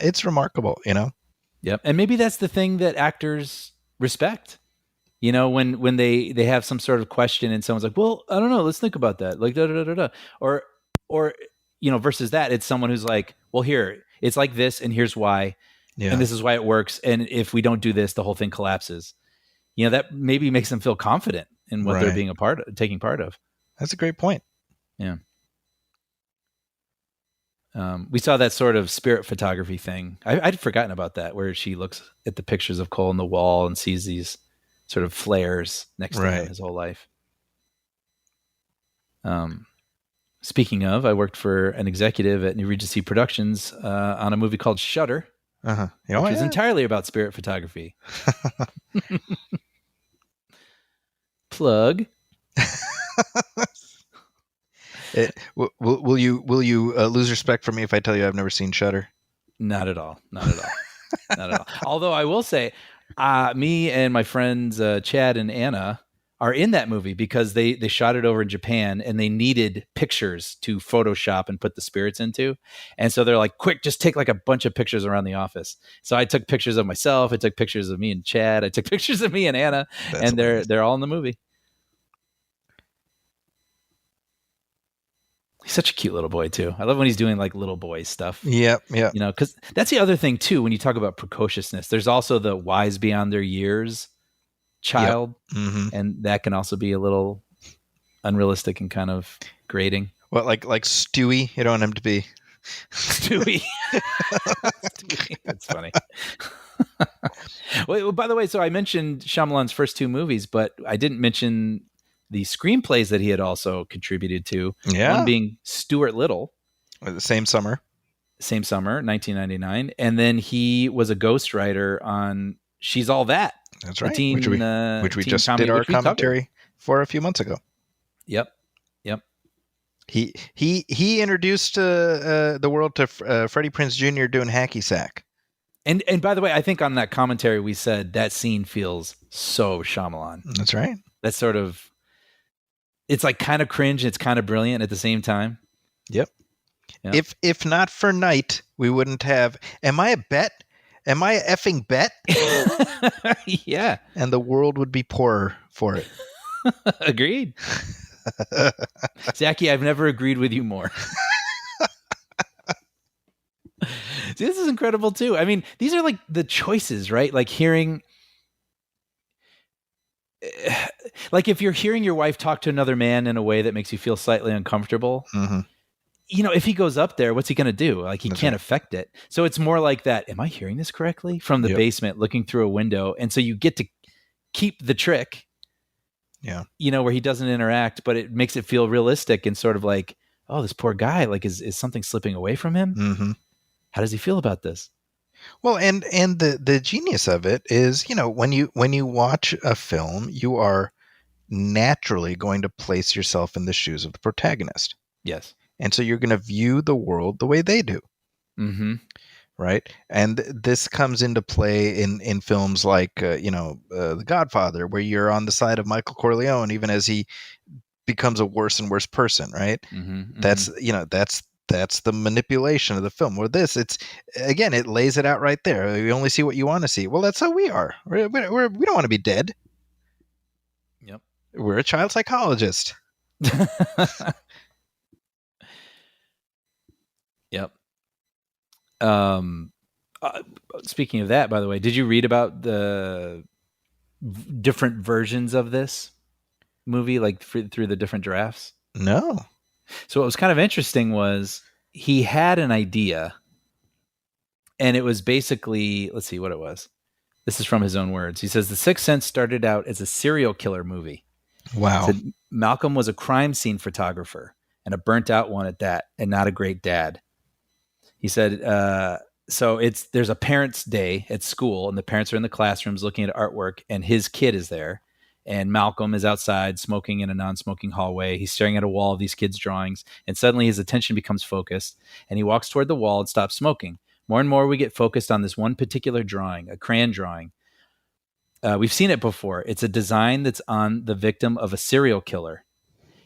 It's remarkable, Yep. And maybe that's the thing that actors respect. When they have some sort of question and someone's like, well, I don't know, let's think about that. Like, da, da, da, da, da. Or, versus that, it's someone who's like, well, here, it's like this, and here's why. Yeah. And this is why it works. And if we don't do this, the whole thing collapses. That maybe makes them feel confident in what they're being taking part of. That's a great point. Yeah. We saw that sort of spirit photography thing. I'd forgotten about that, where she looks at the pictures of Cole on the wall and sees these sort of flares next to him his whole life. Speaking of, I worked for an executive at New Regency Productions on a movie called Shutter, which is entirely about spirit photography. Plug. Will you lose respect for me if I tell you I've never seen Shutter? Not at all. Not at all. Although I will say, me and my friends Chad and Anna are in that movie because they shot it over in Japan, and they needed pictures to Photoshop and put the spirits into. And so they're like, quick, just take like a bunch of pictures around the office. So I took pictures of myself. I took pictures of me and Chad. I took pictures of me and Anna. That's hilarious. They're all in the movie. He's such a cute little boy too. I love when he's doing like little boy stuff. Yeah. Because that's the other thing too. When you talk about precociousness, there's also the wise beyond their years child, and that can also be a little unrealistic and kind of grating. Well, like Stewie, you don't want him to be Stewie. That's funny. Well, by the way, so I mentioned Shyamalan's first 2 movies, but I didn't mention the screenplays that he had also contributed to. Yeah. One being Stuart Little. The same summer, 1999. And then he was a ghostwriter on She's All That. That's right. Which we just did our commentary for a few months ago. Yep. He introduced the world to Freddie Prinze Jr. doing hacky sack. And by the way, I think on that commentary we said that scene feels so Shyamalan. That's right. That's sort of, it's like kind of cringe. It's kind of brilliant at the same time. Yep. Yep. If not for Night, we wouldn't have. Am I a bet? Am I a effing bet? Yeah. And the world would be poorer for it. Agreed. Zachy, I've never agreed with you more. See, this is incredible too. I mean, these are like the choices, right? Like hearing, like if you're hearing your wife talk to another man in a way that makes you feel slightly uncomfortable, Mm-hmm. you know, if he goes up there, what's he going to do? Like he That's can't right. affect it. So it's more like that. Am I hearing this correctly? From the Yep. basement looking through a window. And so you get to keep the trick, Yeah. you know, where he doesn't interact, but it makes it feel realistic and sort of like, oh, this poor guy, like is something slipping away from him? Mm-hmm. How does he feel about this? Well, and the genius of it is, you know, when you watch a film, you are naturally going to place yourself in the shoes of the protagonist. Yes. And so you're going to view the world the way they do, Mm-hmm. right? And this comes into play in films like, The Godfather, where you're on the side of Michael Corleone, even as he becomes a worse and worse person, right? Mm-hmm. That's the manipulation of the film. Where this, it's again, it lays it out right there. You only see what you want to see. Well, that's how we are. We don't want to be dead. Yep. We're a child psychologist. Yep. Speaking of that, by the way, did you read about the different versions of this movie, like through the different drafts? No. So what was kind of interesting was he had an idea, and it was basically, let's see what it was. This is from his own words. He says, The Sixth Sense started out as a serial killer movie. Wow. Said Malcolm was a crime scene photographer, and a burnt out one at that, and not a great dad. He said, so there's a parents' day at school, and the parents are in the classrooms looking at artwork, and his kid is there. And Malcolm is outside smoking in a non-smoking hallway. He's staring at a wall of these kids' drawings, and suddenly his attention becomes focused, and he walks toward the wall and stops smoking. More and more we get focused on this one particular drawing, a crayon drawing. We've seen it before. It's a design that's on the victim of a serial killer.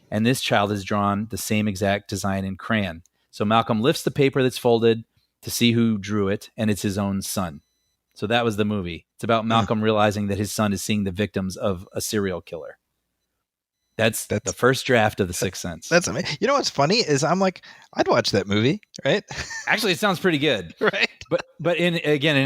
And this child has drawn the same exact design in crayon. So Malcolm lifts the paper that's folded to see who drew it, and it's his own son. So that was the movie. It's about Malcolm realizing that his son is seeing the victims of a serial killer. That's the first draft of The Sixth Sense. That's amazing. You know what's funny is I'm like, I'd watch that movie, right? Actually, it sounds pretty good. Right. But in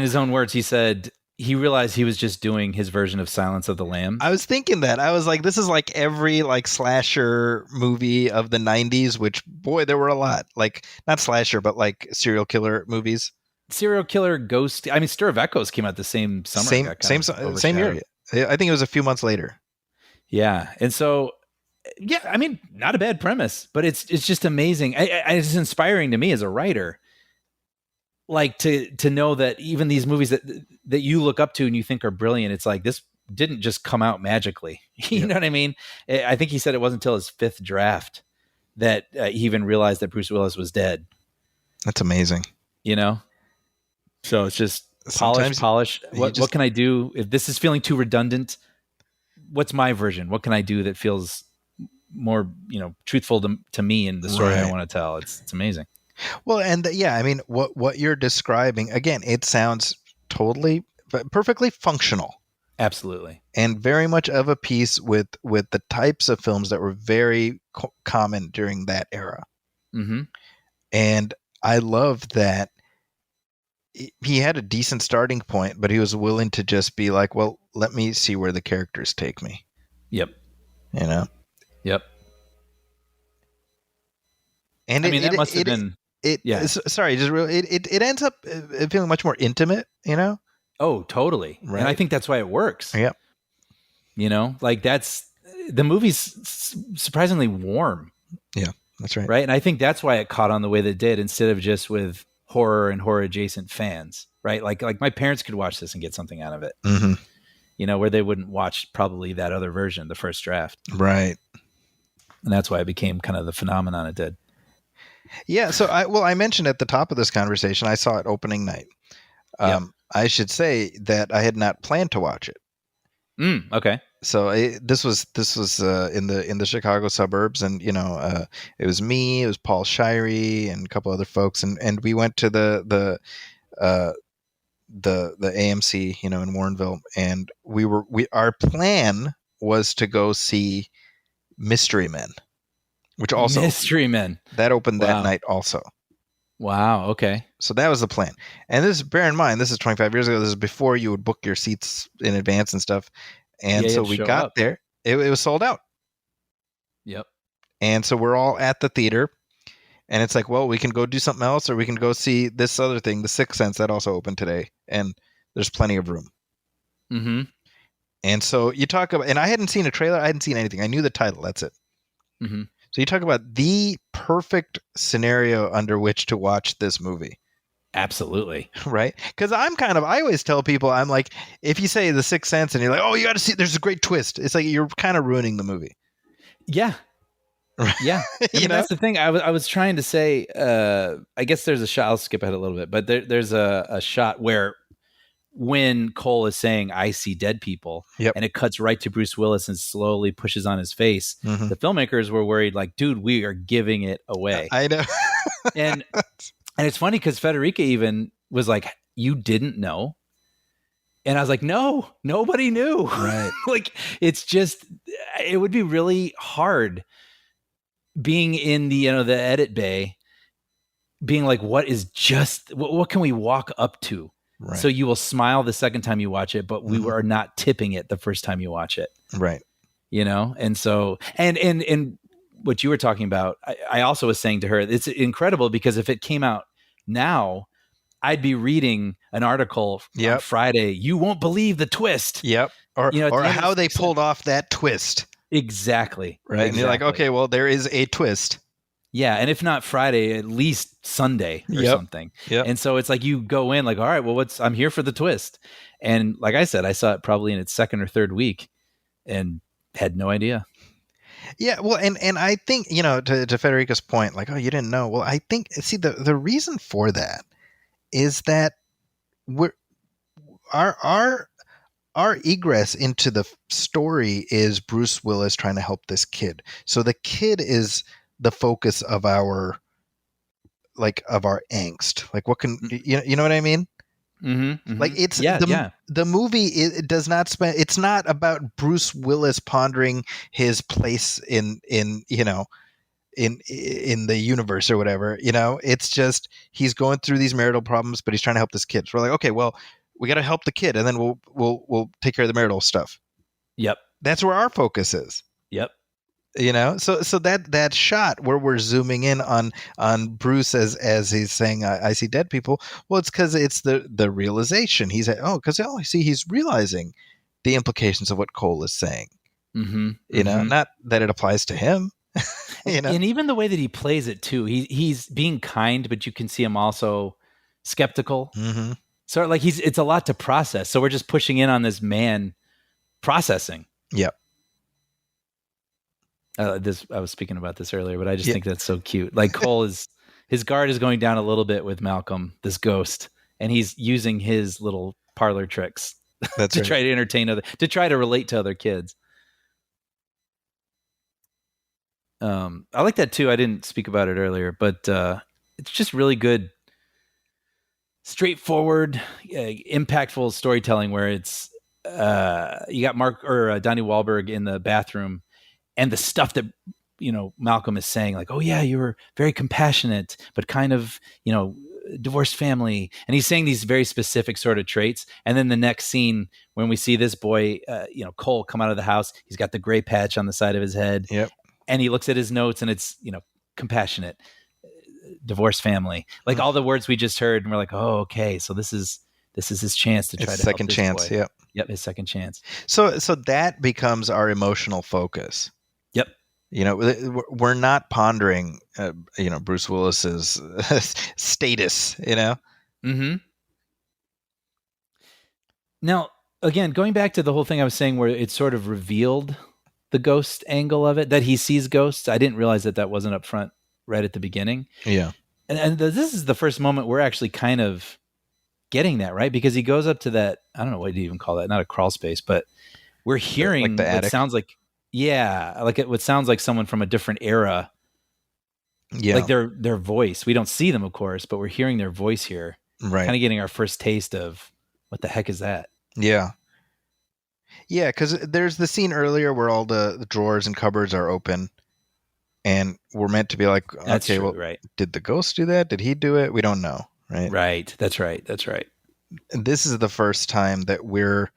his own words, he said he realized he was just doing his version of Silence of the Lambs. I was thinking that. I was like, this is like every like slasher movie of the 90s, which boy, there were a lot. Like not slasher, but like serial killer movies. Serial killer, ghost. I mean, Stir of Echoes came out the same summer. Same year. I think it was a few months later. Yeah, and so yeah, I mean, not a bad premise, but it's just amazing. It's inspiring to me as a writer, like to know that even these movies that you look up to and you think are brilliant, it's like this didn't just come out magically. You know what I mean? I think he said it wasn't until his fifth draft that he even realized that Bruce Willis was dead. That's amazing. You know. So it's just polish. What can I do if this is feeling too redundant? What's my version? What can I do that feels more, truthful to me and the story I want to tell? It's amazing. Well, and I mean, what you're describing again, it sounds perfectly functional. Absolutely, and very much of a piece with the types of films that were very common during that era. Mm-hmm. And I love that. He had a decent starting point, but he was willing to just be like, well, let me see where the characters take me. Yep. Yep. And that must have been... Sorry, it ends up feeling much more intimate, Oh, totally. Right. And I think that's why it works. Yep. Like the movie's surprisingly warm. Yeah, that's right. Right. And I think that's why it caught on the way that it did, instead of just with horror and horror adjacent fans, right? Like my parents could watch this and get something out of it, mm-hmm. Where they wouldn't watch probably that other version, the first draft. Right. And that's why it became kind of the phenomenon it did. Yeah. So I mentioned at the top of this conversation, I saw it opening night. Yep. I should say that I had not planned to watch it. Okay. So this was in the Chicago suburbs, and it was me, it was Paul Shirey, and a couple other folks, and we went to the AMC, in Warrenville, and our plan was to go see Mystery Men, which also Mystery Men. that opened that Wow. night also. Wow. Okay. So that was the plan. And bear in mind, this is 25 years ago. This is before you would book your seats in advance and stuff. And Yeah, you so had to we show got up. there. It was sold out. Yep. And so we're all at the theater. And it's like, well, we can go do something else, or we can go see this other thing, The Sixth Sense, that also opened today. And there's plenty of room. Mm-hmm. And so you talk about, and I hadn't seen a trailer. I hadn't seen anything. I knew the title. That's it. Mm-hmm. So you talk about the perfect scenario under which to watch this movie. Absolutely. Right? Because I always tell people, I'm like, if you say The Sixth Sense and you're like, oh, you got to see, there's a great twist. It's like you're kind of ruining the movie. Yeah. Yeah. I mean, that's the thing. I was trying to say, I guess there's a shot, I'll skip ahead a little bit, but there's a shot where when Cole is saying, I see dead people, Yep. and it cuts right to Bruce Willis and slowly pushes on his face. Mhm. The filmmakers were worried, like, dude, we are giving it away. I know. and it's funny because Federica even was like, you didn't know? And I was like, no, nobody knew. Right. Like, it's just, it would be really hard being in the edit bay, being like, what can we walk up to? Right. So you will smile the second time you watch it, but we are not tipping it the first time you watch it. Right. And so, and what you were talking about, I also was saying to her, it's incredible because if it came out now, I'd be reading an article on Friday. You won't believe the twist. Yep. Or how they pulled off that twist. Exactly. Right. And you're like, okay, well, there is a twist. Yeah. And if not Friday, at least Sunday or something. Yep. And so it's like you go in like, all right, well, I'm here for the twist. And like I said, I saw it probably in its second or third week and had no idea. Yeah, well, and I think, to Federica's point, like, oh, you didn't know. Well, I think, see, the reason for that is that our egress into the story is Bruce Willis trying to help this kid. So the kid is the focus of our angst. Like, what can you know what I mean? Mm-hmm, mm-hmm. Like the movie it does not spend. It's not about Bruce Willis pondering his place in the universe or whatever. It's just he's going through these marital problems, but he's trying to help this kid. So we're like, okay, well, we got to help the kid, and then we'll take care of the marital stuff. Yep, that's where our focus is. Yep. So that shot where we're zooming in on Bruce as he's saying, I see dead people. Well, it's because it's the realization. He's he's realizing the implications of what Cole is saying. Mm-hmm. Not that it applies to him. And even the way that he plays it too, he's being kind, but you can see him also skeptical. Mm-hmm. So like it's a lot to process. So we're just pushing in on this man processing. Yep. I was speaking about this earlier, but I just think that's so cute. Like Cole his guard is going down a little bit with Malcolm, this ghost, and he's using his little parlor tricks to try to entertain to try to relate to other kids. I like that too. I didn't speak about it earlier, but it's just really good, straightforward, impactful storytelling where it's you got Donnie Wahlberg in the bathroom. And the stuff that, Malcolm is saying, like, oh, yeah, you were very compassionate, but kind of, divorced family. And he's saying these very specific sort of traits. And then the next scene, when we see this boy, Cole, come out of the house, he's got the gray patch on the side of his head. Yep. And he looks at his notes and it's, compassionate, divorced family, like all the words we just heard. And we're like, oh, okay. So this is his chance to try to second help chance. Boy. Yep. Yep. His second chance. So that becomes our emotional focus. Yep. We're not pondering, Bruce Willis's status, Mm-hmm. Now, again, going back to the whole thing I was saying where it sort of revealed the ghost angle of it, that he sees ghosts. I didn't realize that wasn't up front right at the beginning. Yeah. And this is the first moment we're actually kind of getting that, right? Because he goes up to that, I don't know what do you even call that, not a crawl space, but we're hearing like the what attic. sounds like, yeah, like what sounds like someone from a different era, Yeah. like their voice. We don't see them, of course, but we're hearing their voice here, Right. kind of getting our first taste of what the heck is that? Yeah. Yeah, because there's the scene earlier where all the drawers and cupboards are open, and we're meant to be like, That's okay, true, well, right? did the ghost do that? Did he do it? We don't know, right? Right. That's right. That's right. And this is the first time that we're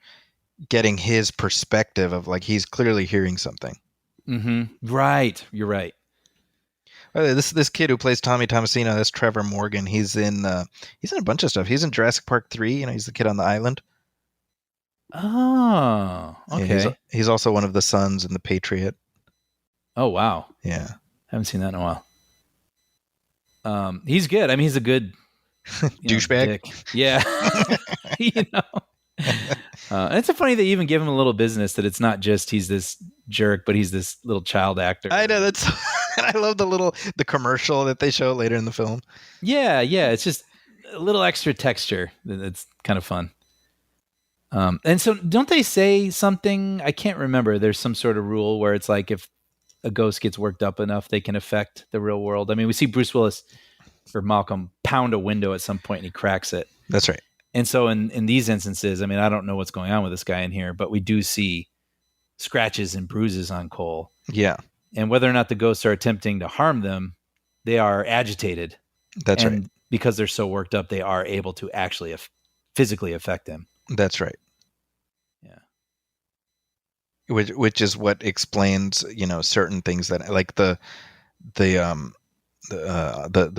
getting his perspective of like he's clearly hearing something. Mm-hmm. Right. You're right. This kid who plays Tommy Tomasino, that's Trevor Morgan. He's in a bunch of stuff. He's in Jurassic Park 3. You know, he's the kid on the island. Oh, okay. Yeah, he's also one of the sons in The Patriot. Oh, wow. Yeah. Haven't seen that in a while. He's good. I mean, he's a good douchebag. dick. Yeah. You know. And it's so funny they even give him a little business, that it's not just he's this jerk, but he's this little child actor. I know, that's and I love the commercial that they show later in the film. Yeah, it's just a little extra texture. That's kind of fun. And so don't they say something? I can't remember. There's some sort of rule where it's like if a ghost gets worked up enough, they can affect the real world. I mean, we see Bruce Willis or Malcolm pound a window at some point and he cracks it. That's right. And so in these instances, I mean, I don't know what's going on with this guy in here, but we do see scratches and bruises on Cole. Yeah. And whether or not the ghosts are attempting to harm them, they are agitated. That's and right. Because they're so worked up, they are able to actually physically affect him. That's right. Yeah. Which is what explains, certain things that like the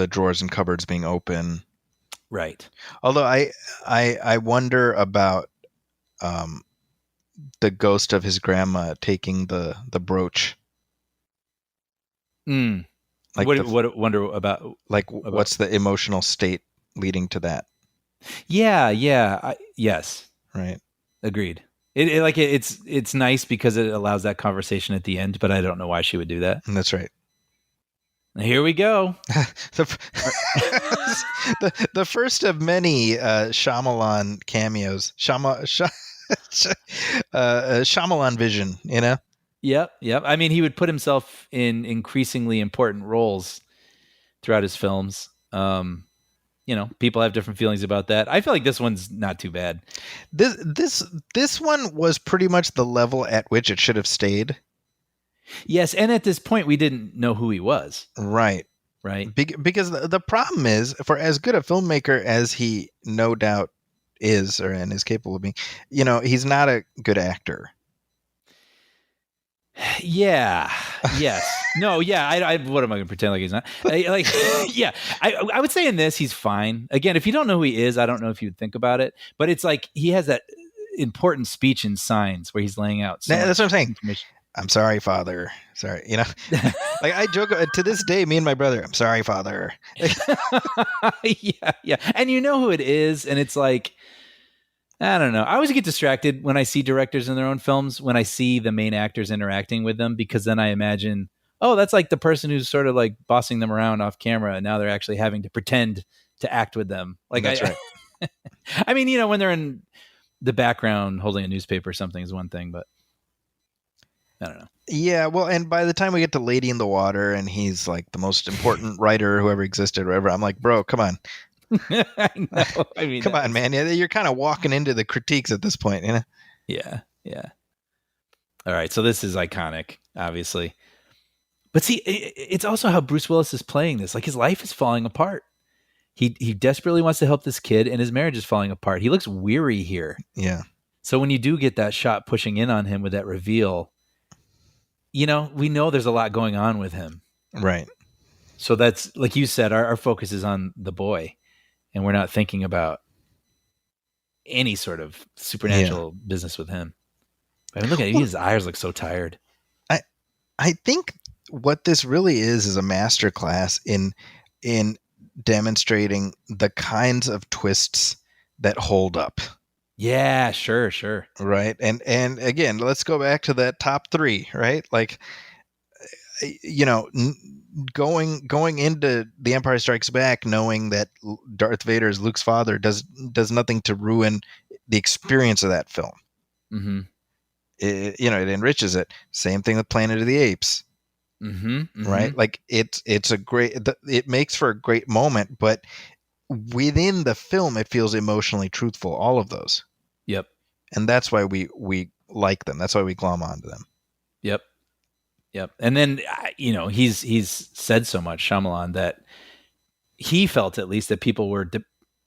drawers and cupboards being open. Right. Although I wonder about the ghost of his grandma taking the brooch. Like what wonder about? What's the emotional state leading to that? Yeah. Yes. Right. Agreed. It's nice because it allows that conversation at the end, but I don't know why she would do that. That's right. Here we go. the first of many Shyamalan cameos. Shyamalan vision, Yep. I mean, he would put himself in increasingly important roles throughout his films. People have different feelings about that. I feel like this one's not too bad. This one was pretty much the level at which it should have stayed. Yes, and at this point, we didn't know who he was. Right. Because the problem is, for as good a filmmaker as he no doubt is, and is capable of being, he's not a good actor. Yeah. Yes. No. Yeah. I what am I going to pretend like he's not? Yeah. I would say in this he's fine. Again, if you don't know who he is, I don't know if you'd think about it. But it's like he has that important speech in Signs where he's laying out. That's what I'm saying. I'm sorry, Father. Sorry. Like I joke to this day, me and my brother, I'm sorry, Father. Yeah. And you know who it is. And it's like, I don't know. I always get distracted when I see directors in their own films, when I see the main actors interacting with them, because then I imagine, oh, that's like the person who's sort of like bossing them around off camera. And now they're actually having to pretend to act with them. Like that's right. I mean, when they're in the background holding a newspaper or something is one thing, but I don't know. Yeah, well, and by the time we get to Lady in the Water and he's like the most important writer who ever existed or whatever, I'm like, bro, come on. I know. I mean, come on, man. You're kind of walking into the critiques at this point, Yeah. All right, so this is iconic, obviously. But see, it's also how Bruce Willis is playing this. Like his life is falling apart. He desperately wants to help this kid, and his marriage is falling apart. He looks weary here. Yeah. So when you do get that shot pushing in on him with that reveal, we know there's a lot going on with him. Right. So that's, like you said, our focus is on the boy, and we're not thinking about any sort of supernatural business with him. I mean, look at his eyes look so tired. I think what this really is a masterclass in demonstrating the kinds of twists that hold up. Yeah, sure. Right. And again, let's go back to that top three, right? Like, going into The Empire Strikes Back knowing that Darth Vader is Luke's father does nothing to ruin the experience of that film. Mm-hmm. It enriches it. Same thing with Planet of the Apes. Mm-hmm. Mm-hmm. Right? Like it's a great, it makes for a great moment, but within the film it feels emotionally truthful, all of those. Yep. And that's why we like them. That's why we glom onto them. Yep. And then he's said so much, Shyamalan, that he felt at least that people were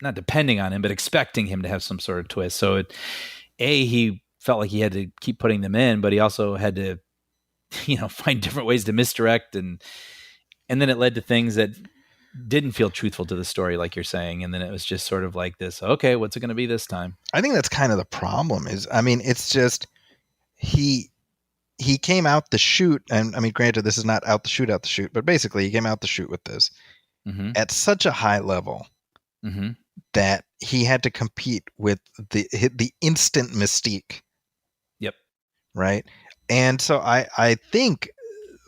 not depending on him, but expecting him to have some sort of twist. So he felt like he had to keep putting them in, but he also had to, find different ways to misdirect, and then it led to things that didn't feel truthful to the story, like you're saying. And then it was just sort of like this, okay, what's it going to be this time? I think that's kind of the problem it's just, he came out the chute, and granted, this is not out the chute, but basically he came out the chute with this at such a high level that he had to compete with the instant mystique. Yep. Right. And so I think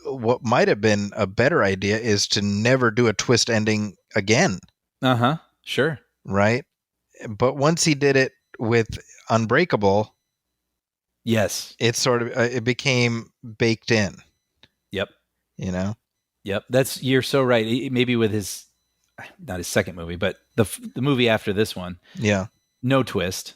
what might have been a better idea is to never do a twist ending again. Uh-huh. Sure. Right. But once he did it with Unbreakable, yes, it sort of it became baked in. Yep. Yep. You're so right. Maybe with not his second movie, but the movie after this one. Yeah. No twist.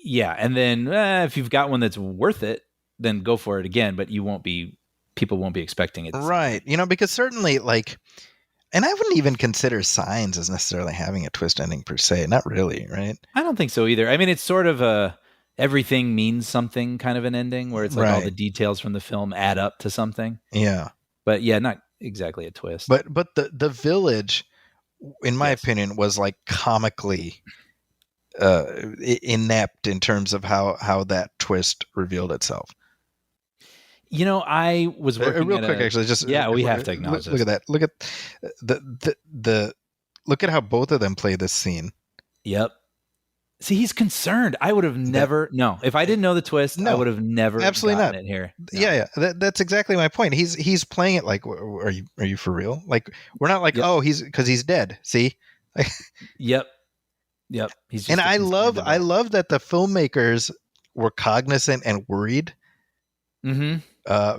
Yeah. And then if you've got one that's worth it, then go for it again, but people won't be expecting it. Right. Because certainly and I wouldn't even consider Signs as necessarily having a twist ending per se. Not really. Right. I don't think so either. It's sort of everything means something kind of an ending where it's like all the details from the film add up to something. Yeah. But yeah, not exactly a twist. But the village, in my opinion, was like comically inept in terms of how that twist revealed itself. I was working real quick, actually. Just we have to acknowledge look at that. Look at look at how both of them play this scene. Yep. See, he's concerned. I would have never. No, if I didn't know the twist, I would have never. Absolutely not. It here. No. Yeah. That's exactly my point. He's playing it like, are you for real? Like, we're not like, because he's dead. See. Yep. He's just and I love that the filmmakers were cognizant and worried. Mm-hmm.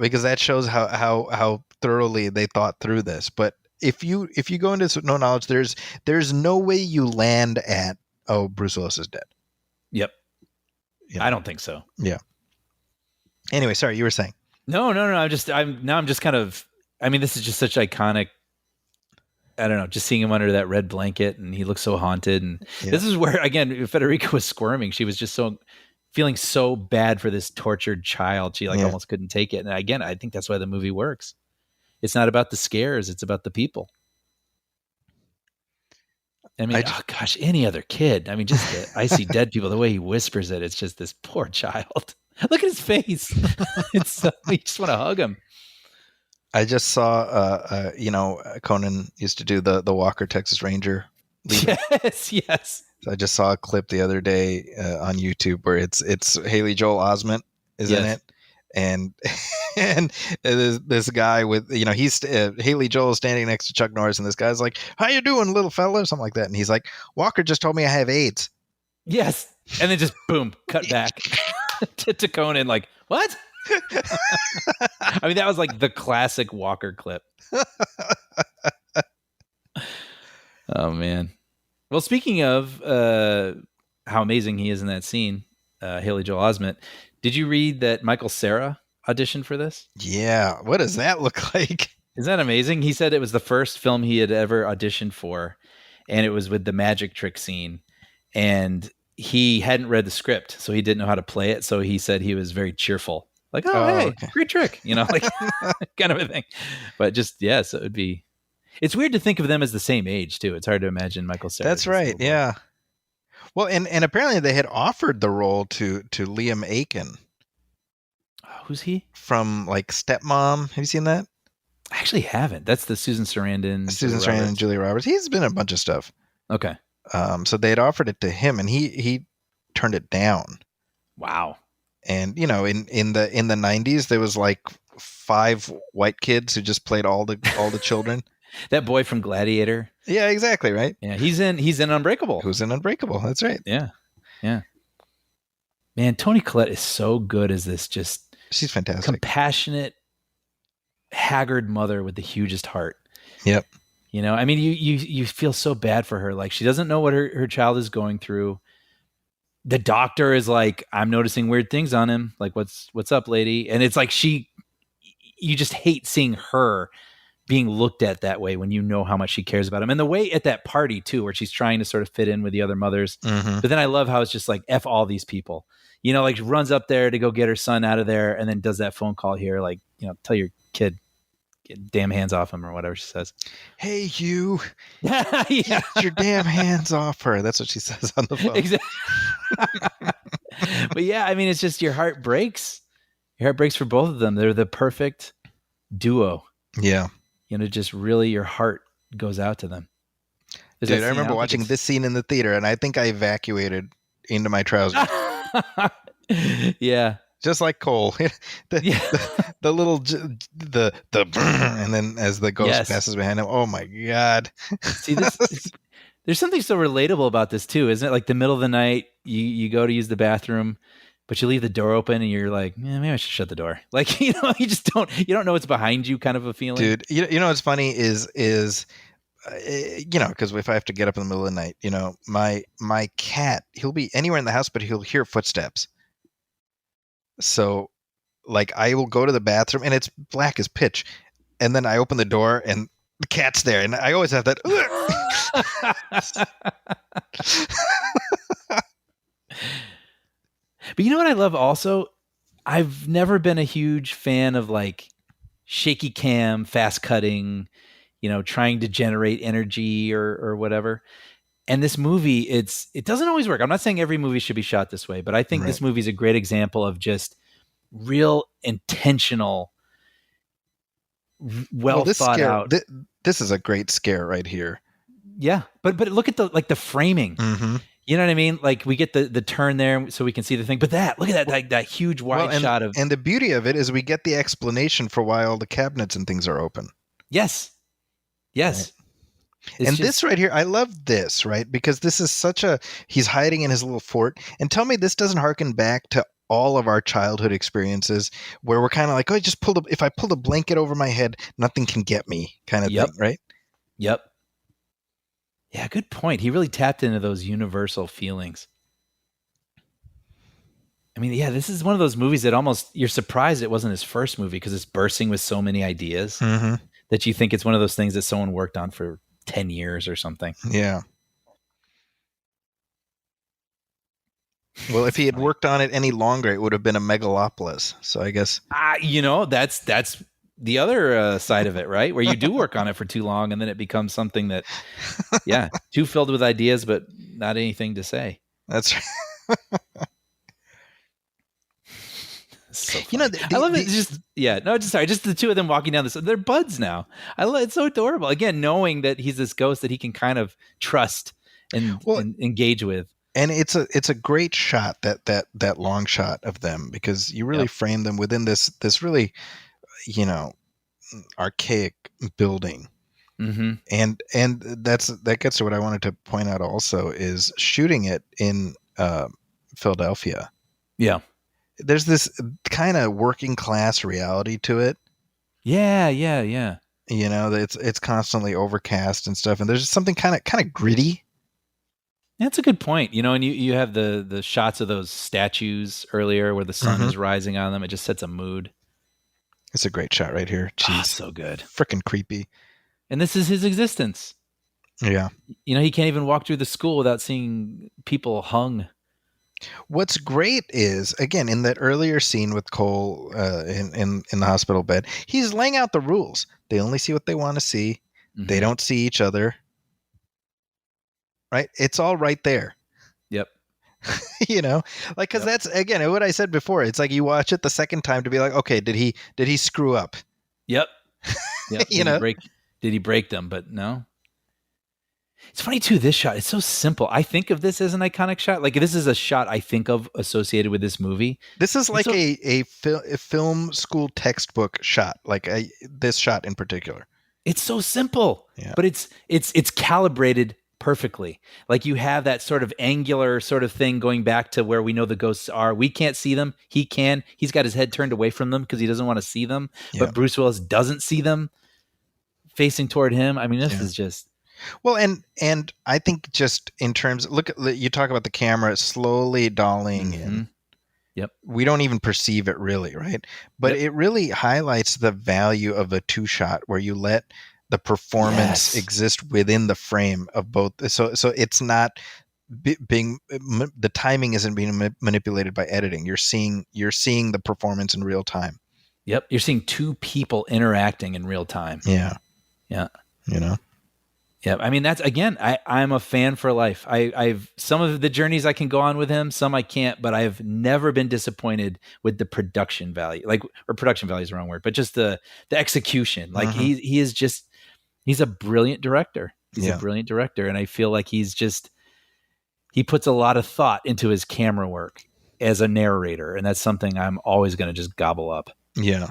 Because that shows how thoroughly they thought through this. But if you go into this with no knowledge, there's no way you land at, oh, Bruce Willis is dead. Yep. I don't think so. Yeah. Anyway, sorry, you were saying. No. I'm just kind of. This is just such iconic. I don't know, just seeing him under that red blanket, and he looks so haunted. And this is where, again, Federica was squirming. She was just feeling so bad for this tortured child. She almost couldn't take it. And again, I think that's why the movie works. It's not about the scares. It's about the people. Any other kid. Just I see dead people, the way he whispers it, it's just this poor child. Look at his face. It's you just want to hug him. I just saw, Conan used to do the Walker Texas Ranger. Yes. So I just saw a clip the other day on YouTube where it's Haley Joel Osment is in it, and this guy with he's Haley Joel standing next to Chuck Norris, and this guy's like, "How you doing, little fella?" or something like that, and he's like, "Walker just told me I have AIDS." Yes, and then just boom, cut back to Conan, like, what? That was like the classic Walker clip. Oh man. Well, speaking of how amazing he is in that scene, Haley Joel Osment, did you read that Michael Cera auditioned for this? Yeah. What does that look like? Isn't that amazing? He said it was the first film he had ever auditioned for, and it was with the magic trick scene. And he hadn't read the script, so he didn't know how to play it. So he said he was very cheerful. Like, hey, okay. Great trick, like kind of a thing. But just, so it would be, it's weird to think of them as the same age too. It's hard to imagine Michael Cera. That's right. Yeah. Well, and apparently they had offered the role to Liam Aiken. Who's he? From like Stepmom. Have you seen that? I actually haven't. That's the Susan Sarandon. And Julia Roberts. He's been in a bunch of stuff. Okay. So they had offered it to him, and he turned it down. Wow. And in the 90s, there was like 5 white kids who just played all the children. That boy from Gladiator. Yeah, exactly, right? Yeah, he's in Unbreakable. Who's in Unbreakable? That's right. Yeah. Yeah. Man, Toni Collette is so good as this just She's fantastic. compassionate, haggard mother with the hugest heart. Yep. You know, I mean, you feel so bad for her. Like, she doesn't know what her child is going through. The doctor is like, I'm noticing weird things on him. Like, what's up, lady? And it's like you just hate seeing her being looked at that way when you know how much she cares about him. And the way at that party too, where she's trying to sort of fit in with the other mothers. Mm-hmm. But then I love how it's just like, F all these people, you know, like she runs up there to go get her son out of there. And then does that phone call here. Like, you know, tell your kid, get damn hands off him or whatever she says. Hey, you, Yeah. get your damn hands off her. That's what she says on the phone. Exactly. But yeah, I mean, it's just your heart breaks. Your heart breaks for both of them. They're the perfect duo. Yeah. You know, just really your heart goes out to them. Dude, I remember watching this scene in the theater, and I think I evacuated into my trousers. Yeah. Just like Cole. The little, and then as the ghost passes behind him, oh my God. See, there's something so relatable about this too, isn't it? Like the middle of the night, you go to use the bathroom, but you leave the door open and you're like, maybe I should shut the door. Like, you know, you don't know what's behind you, kind of a feeling. Dude, you know what's funny is you know, because if I have to get up in the middle of the night, you know, my cat, he'll be anywhere in the house, but he'll hear footsteps. So, like, I will go to the bathroom and it's black as pitch, and then I open the door and the cat's there, and I always have that. But you know what I love also? I've never been a huge fan of like shaky cam, fast cutting, you know, trying to generate energy or whatever. And this movie, it doesn't always work. I'm not saying every movie should be shot this way, but I think this movie is a great example of just real intentional, well thought out. This is a great scare right here. Yeah, but look at the framing. Mm-hmm. You know what I mean? Like we get the turn there so we can see the thing. But look at that, that huge wide shot of. And the beauty of it is we get the explanation for why all the cabinets and things are open. Yes. Right. And this right here, I love this, right? Because this is he's hiding in his little fort. And tell me this doesn't harken back to all of our childhood experiences where we're kind of like, oh, if I pulled a blanket over my head, nothing can get me kind of thing, right? Yep. Yeah, good point. He really tapped into those universal feelings. I mean, yeah, this is one of those movies that almost you're surprised it wasn't his first movie because it's bursting with so many ideas that you think it's one of those things that someone worked on for 10 years or something. Yeah. Well, if he had worked on it any longer, it would have been a megalopolis. So I guess you know, that's the other side of it, right? Where you do work on it for too long and then it becomes something that, too filled with ideas, but not anything to say. That's right. So you know, I love it. Just the two of them walking down this. They're buds now. I love it's so adorable. Again, knowing that he's this ghost that he can kind of trust and engage with. And it's a great shot that long shot of them because you really frame them within this really, you know, archaic building. Mm-hmm. And that gets to what I wanted to point out also is shooting it in Philadelphia. Yeah. There's this kind of working class reality to it. Yeah. You know, it's constantly overcast and stuff, and there's something kind of gritty. That's a good point. You know, and you have the shots of those statues earlier where the sun is rising on them. It just sets a mood. It's a great shot right here. Jeez, so good. Freaking creepy. And this is his existence. Yeah. You know, he can't even walk through the school without seeing people hung. What's great is, again, in that earlier scene with Cole in the hospital bed, he's laying out the rules. They only see what they want to see. Mm-hmm. They don't see each other. Right? It's all right there. Yep. You know, like, because that's, again, what I said before. It's like you watch it the second time to be like, okay, did he screw up? Yep. You know, did he break them? But no. It's funny too, this shot, it's so simple. I think of this as an iconic shot. Like this is a shot I think of associated with this movie. This is It's like so- a film school textbook shot, like this shot in particular. It's so simple, Yeah. but it's calibrated perfectly. Like you have that sort of angular sort of thing going back to where we know the ghosts are. We can't see them. He can. He's got his head turned away from them because he doesn't want to see them. Yeah. But Bruce Willis doesn't see them facing toward him. I mean, this is just Well, and I think just in terms, you talk about the camera slowly dolling in. Yep. We don't even perceive it really, right? But it really highlights the value of a two shot where you let the performance exist within the frame of both. So it's not being the timing isn't being manipulated by editing. You're seeing the performance in real time. Yep. You're seeing two people interacting in real time. Yeah. Yeah. You know. Yeah, I mean that's again. I'm a fan for life. I've some of the journeys I can go on with him, some I can't. But I've never been disappointed with the production value. Or production value is the wrong word, but just the execution. Like he is just he's a brilliant director. He's a brilliant director, and I feel like he puts a lot of thought into his camera work as a narrator, and that's something I'm always going to just gobble up. Yeah.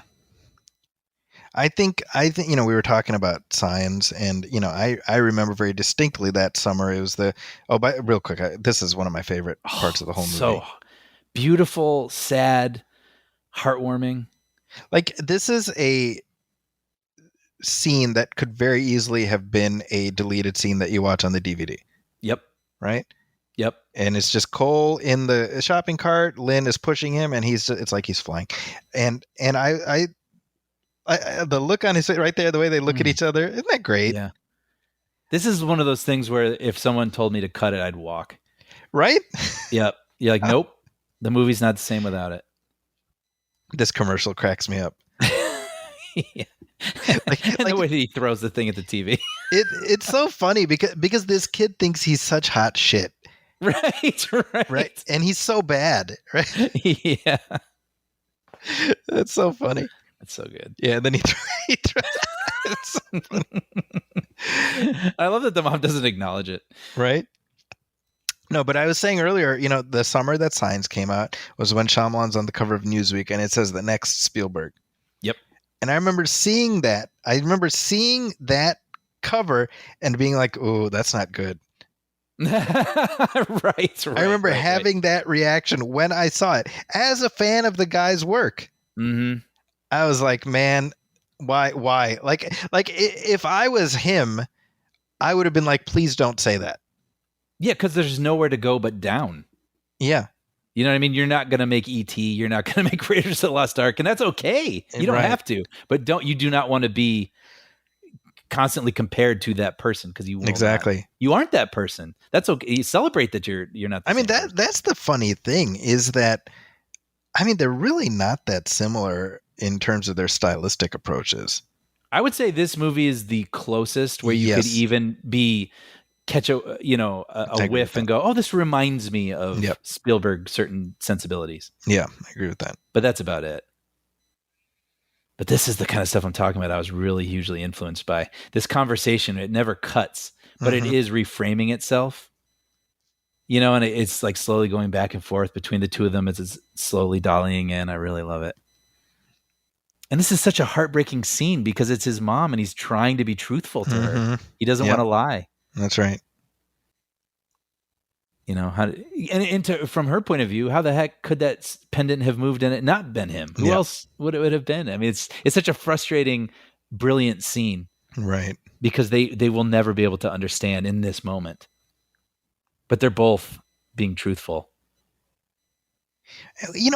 I think we were talking about signs, and I remember very distinctly that summer. It was real quick. This is one of my favorite parts of the whole movie. So beautiful, sad, heartwarming. Like this is a scene that could very easily have been a deleted scene that you watch on the DVD. Yep. Right. Yep. And it's just Cole in the shopping cart. Lynn is pushing him, and it's like he's flying. And I the look on his face right there, the way they look at each other, isn't that great? Yeah. This is one of those things where if someone told me to cut it, I'd walk. Right? Yep. You're like, nope. The movie's not the same without it. This commercial cracks me up. Yeah. And the way that he throws the thing at the TV. It's so funny because this kid thinks he's such hot shit. Right. And he's so bad, right? Yeah. That's so funny. That's so good. Yeah, and then he it's so funny. I love that the mom doesn't acknowledge it. Right? No, but I was saying earlier, the summer that Signs came out was when Shyamalan's on the cover of Newsweek, and it says the next Spielberg. Yep. And I remember seeing that. I remember seeing that cover and being like, "Oh, that's not good." Right. I remember having that reaction when I saw it as a fan of the guy's work. Mm-hmm. I was like, man, why? Like if I was him, I would have been like, please don't say that. Yeah, because there's nowhere to go but down. Yeah. You know what I mean? You're not going to make E.T. You're not going to make Raiders of the Lost Ark, and that's okay. You don't have to. But you do not want to be constantly compared to that person because you will exactly not. You aren't that person. That's okay. You celebrate that you're not. The I mean same person. that's the funny thing is that they're really not that similar in terms of their stylistic approaches. I would say this movie is the closest where you could even catch a whiff and go, oh, this reminds me of Spielberg certain sensibilities. Yeah, I agree with that. But that's about it. But this is the kind of stuff I'm talking about. I was really hugely influenced by this conversation. It never cuts, but it is reframing itself. And it's like slowly going back and forth between the two of them as it's slowly dollying in. I really love it. And this is such a heartbreaking scene because it's his mom and he's trying to be truthful to her. He doesn't want to lie. That's right. From her point of view, how the heck could that pendant have moved and it not been him? Who else would it have been? I mean, it's such a frustrating, brilliant scene. Right. Because they will never be able to understand in this moment. But they're both being truthful.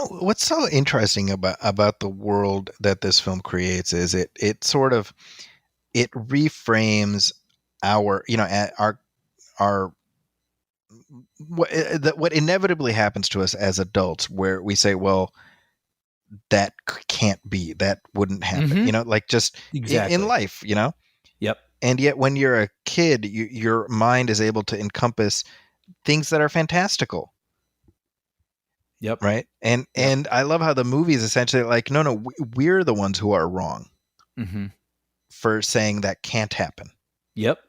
What's so interesting about the world that this film creates is it sort of it reframes our what inevitably happens to us as adults, where we say, well, that can't be, that wouldn't happen, like just in life, Yep. And yet when you're a kid, your mind is able to encompass things that are fantastical. Yep. Right. And I love how the movie is essentially like, no, we're the ones who are wrong for saying that can't happen. Yep.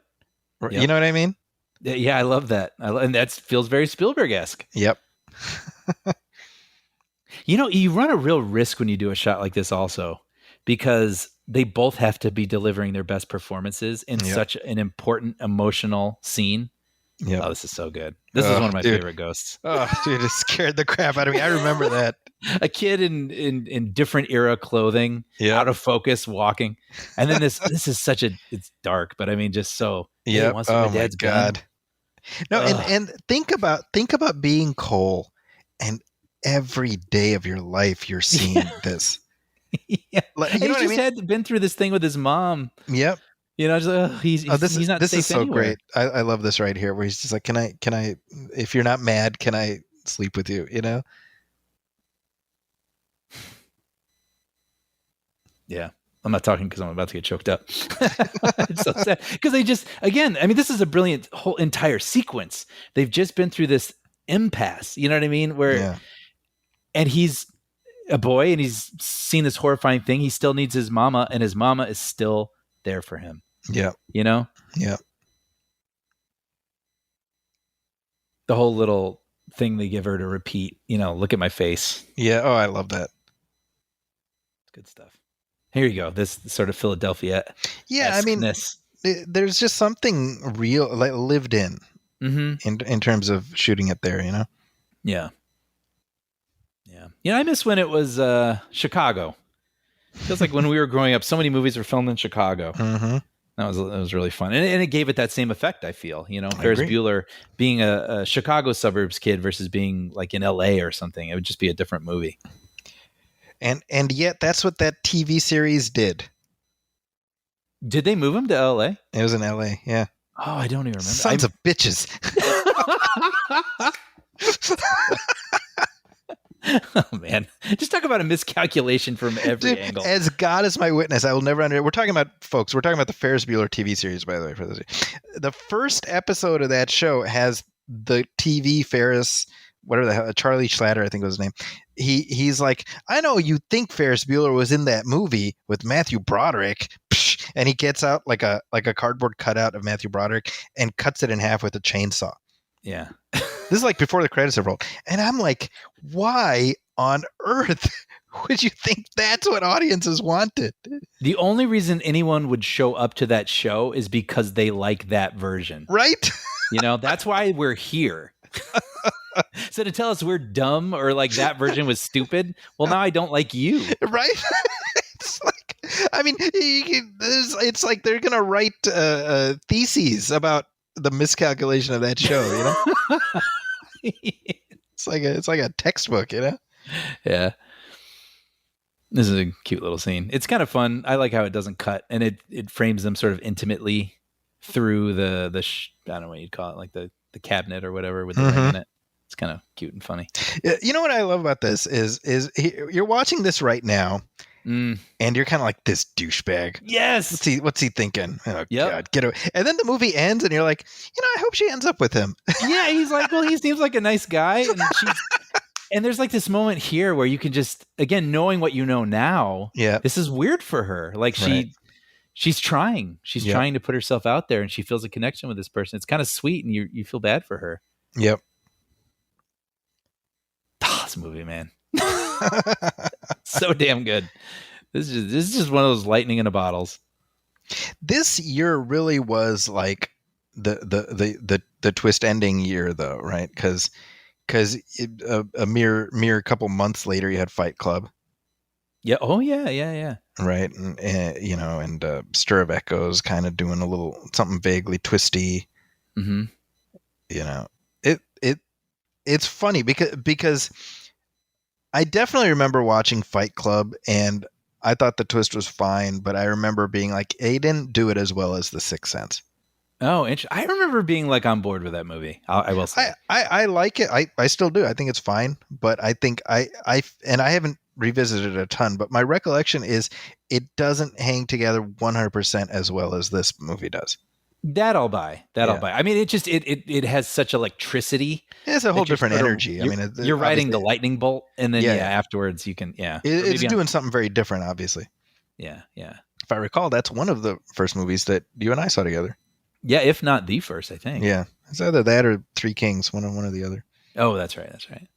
You know what I mean? Yeah, I love that. And that feels very Spielberg-esque. Yep. You run a real risk when you do a shot like this also, because they both have to be delivering their best performances in Yep. such an important emotional scene. Yep. Oh, this is so good. This is one of my favorite ghosts. Oh, dude, it scared the crap out of me. I remember that. A kid in different era clothing, Yep. out of focus, walking. And then this is it's dark, but I mean, just so, Yeah. hey, wants my dad's gun. No, Ugh. and think about being Cole, and every day of your life you're seeing this. Yeah. Like, And you know he's what I just mean? been through this thing with his mom. Yep. Just, he's not this safe is so anywhere. great. I love this right here, where he's just like, can I, if you're not mad, can I sleep with you? Yeah. I'm not talking because I'm about to get choked up. It's so sad. Because they just, again, I mean, this is a brilliant whole entire sequence. They've just been through this impasse. You know what I mean? And he's a boy and he's seen this horrifying thing. He still needs his mama, and his mama is still there for him. Yeah. Yeah. The whole little thing they give her to repeat, look at my face. Yeah. Oh, I love that. It's good stuff. Here you go. This sort of Philadelphia. Yeah. I mean, there's just something real, like lived in, in terms of shooting it there, Yeah. I miss when it was Chicago. Feels like when we were growing up, so many movies were filmed in Chicago. Mm-hmm. That was really fun, and it gave it that same effect. I feel, Ferris Bueller being a Chicago suburbs kid versus being like in L.A. or something. It would just be a different movie. And yet, that's what that TV series did. Did they move him to L.A.? It was in L.A. Yeah. Oh, I don't even remember. Sons of bitches. Oh man, just talk about a miscalculation from every angle. As God is my witness, I will never We're talking about the Ferris Bueller TV series, by the way. For this, the first episode of that show has the TV Ferris, whatever the hell, Charlie Schlatter, I think was his name. He's like, I know you think Ferris Bueller was in that movie with Matthew Broderick, and he gets out like a cardboard cutout of Matthew Broderick and cuts it in half with a chainsaw. Yeah. This is like before the credits have rolled. And I'm like, why on earth would you think that's what audiences wanted? The only reason anyone would show up to that show is because they like that version. Right? That's why we're here. So to tell us we're dumb or like that version was stupid, well, now I don't like you. Right? It's like, I mean, it's like they're going to write theses about the miscalculation of that show, It's like a textbook, Yeah. This is a cute little scene. It's kind of fun. I like how it doesn't cut, and it frames them sort of intimately through the I don't know what you'd call it, like the cabinet or whatever with the ring in it. It's kind of cute and funny. You know what I love about this is you're watching this right now, and you're kind of like, this douchebag. Yes. What's he thinking? Oh, Yep. God, get away. And then the movie ends, and you're like, I hope she ends up with him. Yeah, he's like, well, he seems like a nice guy, and there's like this moment here where you can just, again, knowing what you know now, this is weird for her. Like she's trying. She's trying to put herself out there, and she feels a connection with this person. It's kind of sweet, and you feel bad for her. Yep. This movie, man. So damn good. This is just one of those lightning in the bottles. This year really was like the twist ending year, though, right? Because a mere couple months later, you had Fight Club. Yeah. Oh yeah. Right, and Stir of Echoes, kind of doing a little something vaguely twisty. Mm-hmm. It's funny because I definitely remember watching Fight Club, and I thought the twist was fine, but I remember being like, he didn't do it as well as The Sixth Sense. Oh, I remember being like on board with that movie. I will say I like it. I still do. I think it's fine, but I think I haven't revisited it a ton, but my recollection is it doesn't hang together 100% as well as this movie does. That I'll buy. I'll buy. I mean, it just it has such electricity. It's a whole different energy. You're riding the lightning bolt, and then afterwards you can It's doing something very different, obviously. Yeah. If I recall, that's one of the first movies that you and I saw together. Yeah, if not the first, I think. Yeah, It's either that or Three Kings, one or the other. Oh, that's right. That's right.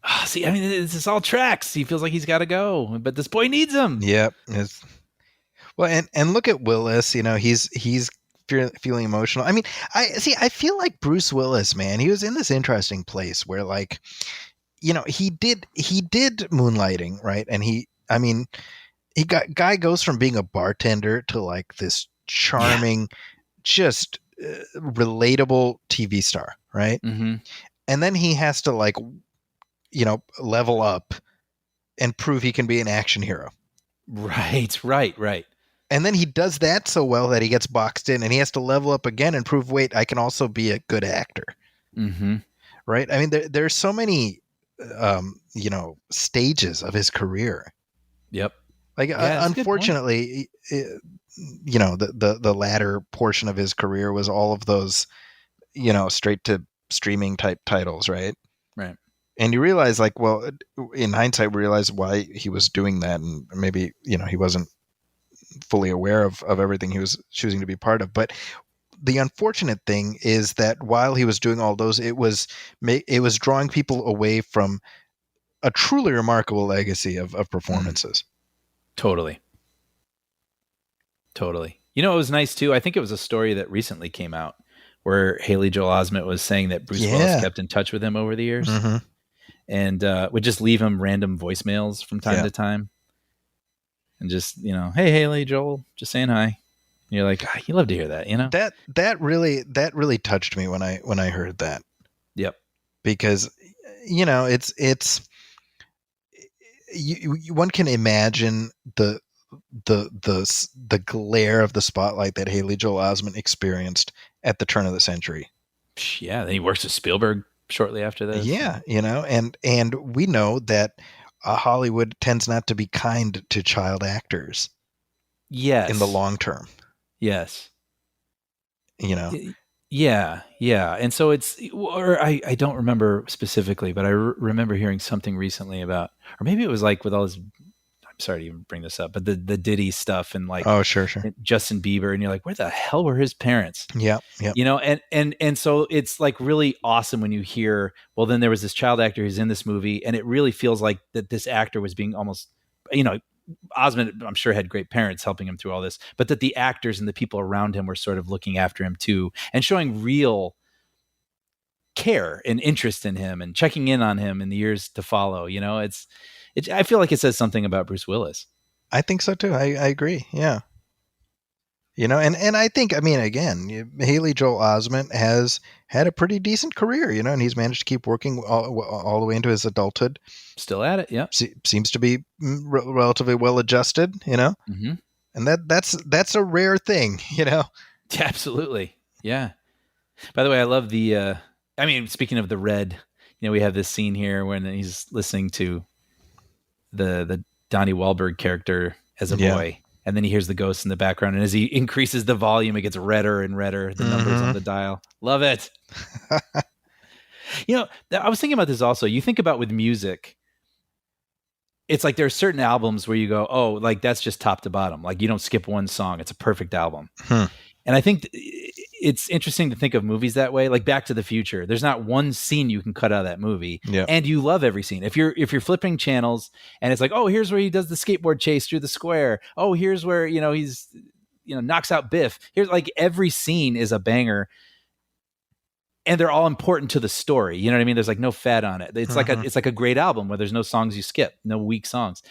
Ah, see, I mean, this is all tracks. He feels like he's got to go, but this boy needs him. Yep. Well, and look at Willis. He's feeling emotional. I mean, I feel like Bruce Willis, man. He was in this interesting place where, like, he did moonlighting, right? And guy goes from being a bartender to like this charming, just relatable TV star, right? Mm-hmm. And then he has to like, level up and prove he can be an action hero. Right. And then he does that so well that he gets boxed in, and he has to level up again and prove, wait, I can also be a good actor. Mm-hmm. Right? I mean, there's so many, stages of his career. Yep. Like, unfortunately, the latter portion of his career was all of those, straight to streaming type titles, right? Right. And you realize, like, well, in hindsight, we realize why he was doing that, and maybe he wasn't fully aware of everything he was choosing to be part of. But the unfortunate thing is that while he was doing all those, it was drawing people away from a truly remarkable legacy of performances. Totally. You know, it was nice too. I think it was a story that recently came out where Haley Joel Osment was saying that Bruce Willis kept in touch with him over the years, and would just leave him random voicemails from time to time, and just hey Haley Joel, just saying hi. And you're like, you love to hear that, That really touched me when I heard that. Yep. Because it's one can imagine the glare of the spotlight that Haley Joel Osment experienced at the turn of the century. Yeah, then he works with Spielberg shortly after this. Yeah, and we know that Hollywood tends not to be kind to child actors. Yes. In the long term. Yes. Yeah. And so I don't remember specifically, but I remember hearing something recently about, or maybe it was like with all this, I'm sorry to even bring this up, but the Diddy stuff and like, sure. Justin Bieber, and you're like, where the hell were his parents? Yeah. And so it's like really awesome when you hear, well, then there was this child actor who's in this movie, and it really feels like that this actor was being almost, Osment, I'm sure, had great parents helping him through all this, but that the actors and the people around him were sort of looking after him too, and showing real care and interest in him and checking in on him in the years to follow. I feel like it says something about Bruce Willis. I think so too. I agree. Yeah. And I think, again, Haley Joel Osment has had a pretty decent career, and he's managed to keep working all the way into his adulthood. Still at it. Yeah. Seems to be relatively well adjusted, Mm-hmm. And that's a rare thing, Absolutely. Yeah. By the way, I love speaking of the Red, we have this scene here when he's listening to the Donnie Wahlberg character as a boy, and then he hears the ghost in the background, and as he increases the volume, it gets redder and redder, the numbers on the dial. Love it. I was thinking about this also. You think about with music, it's like there are certain albums where you go, oh, like that's just top to bottom. Like you don't skip one song. It's a perfect album. And I think it's interesting to think of movies that way. Like Back to the Future, there's not one scene you can cut out of that movie, and you love every scene. If you're flipping channels and it's like, oh, here's where he does the skateboard chase through the square. Oh, here's where he's knocks out Biff. Here's like every scene is a banger, and they're all important to the story. You know what I mean? There's like no fat on it. It's like a great album where there's no songs you skip, no weak songs.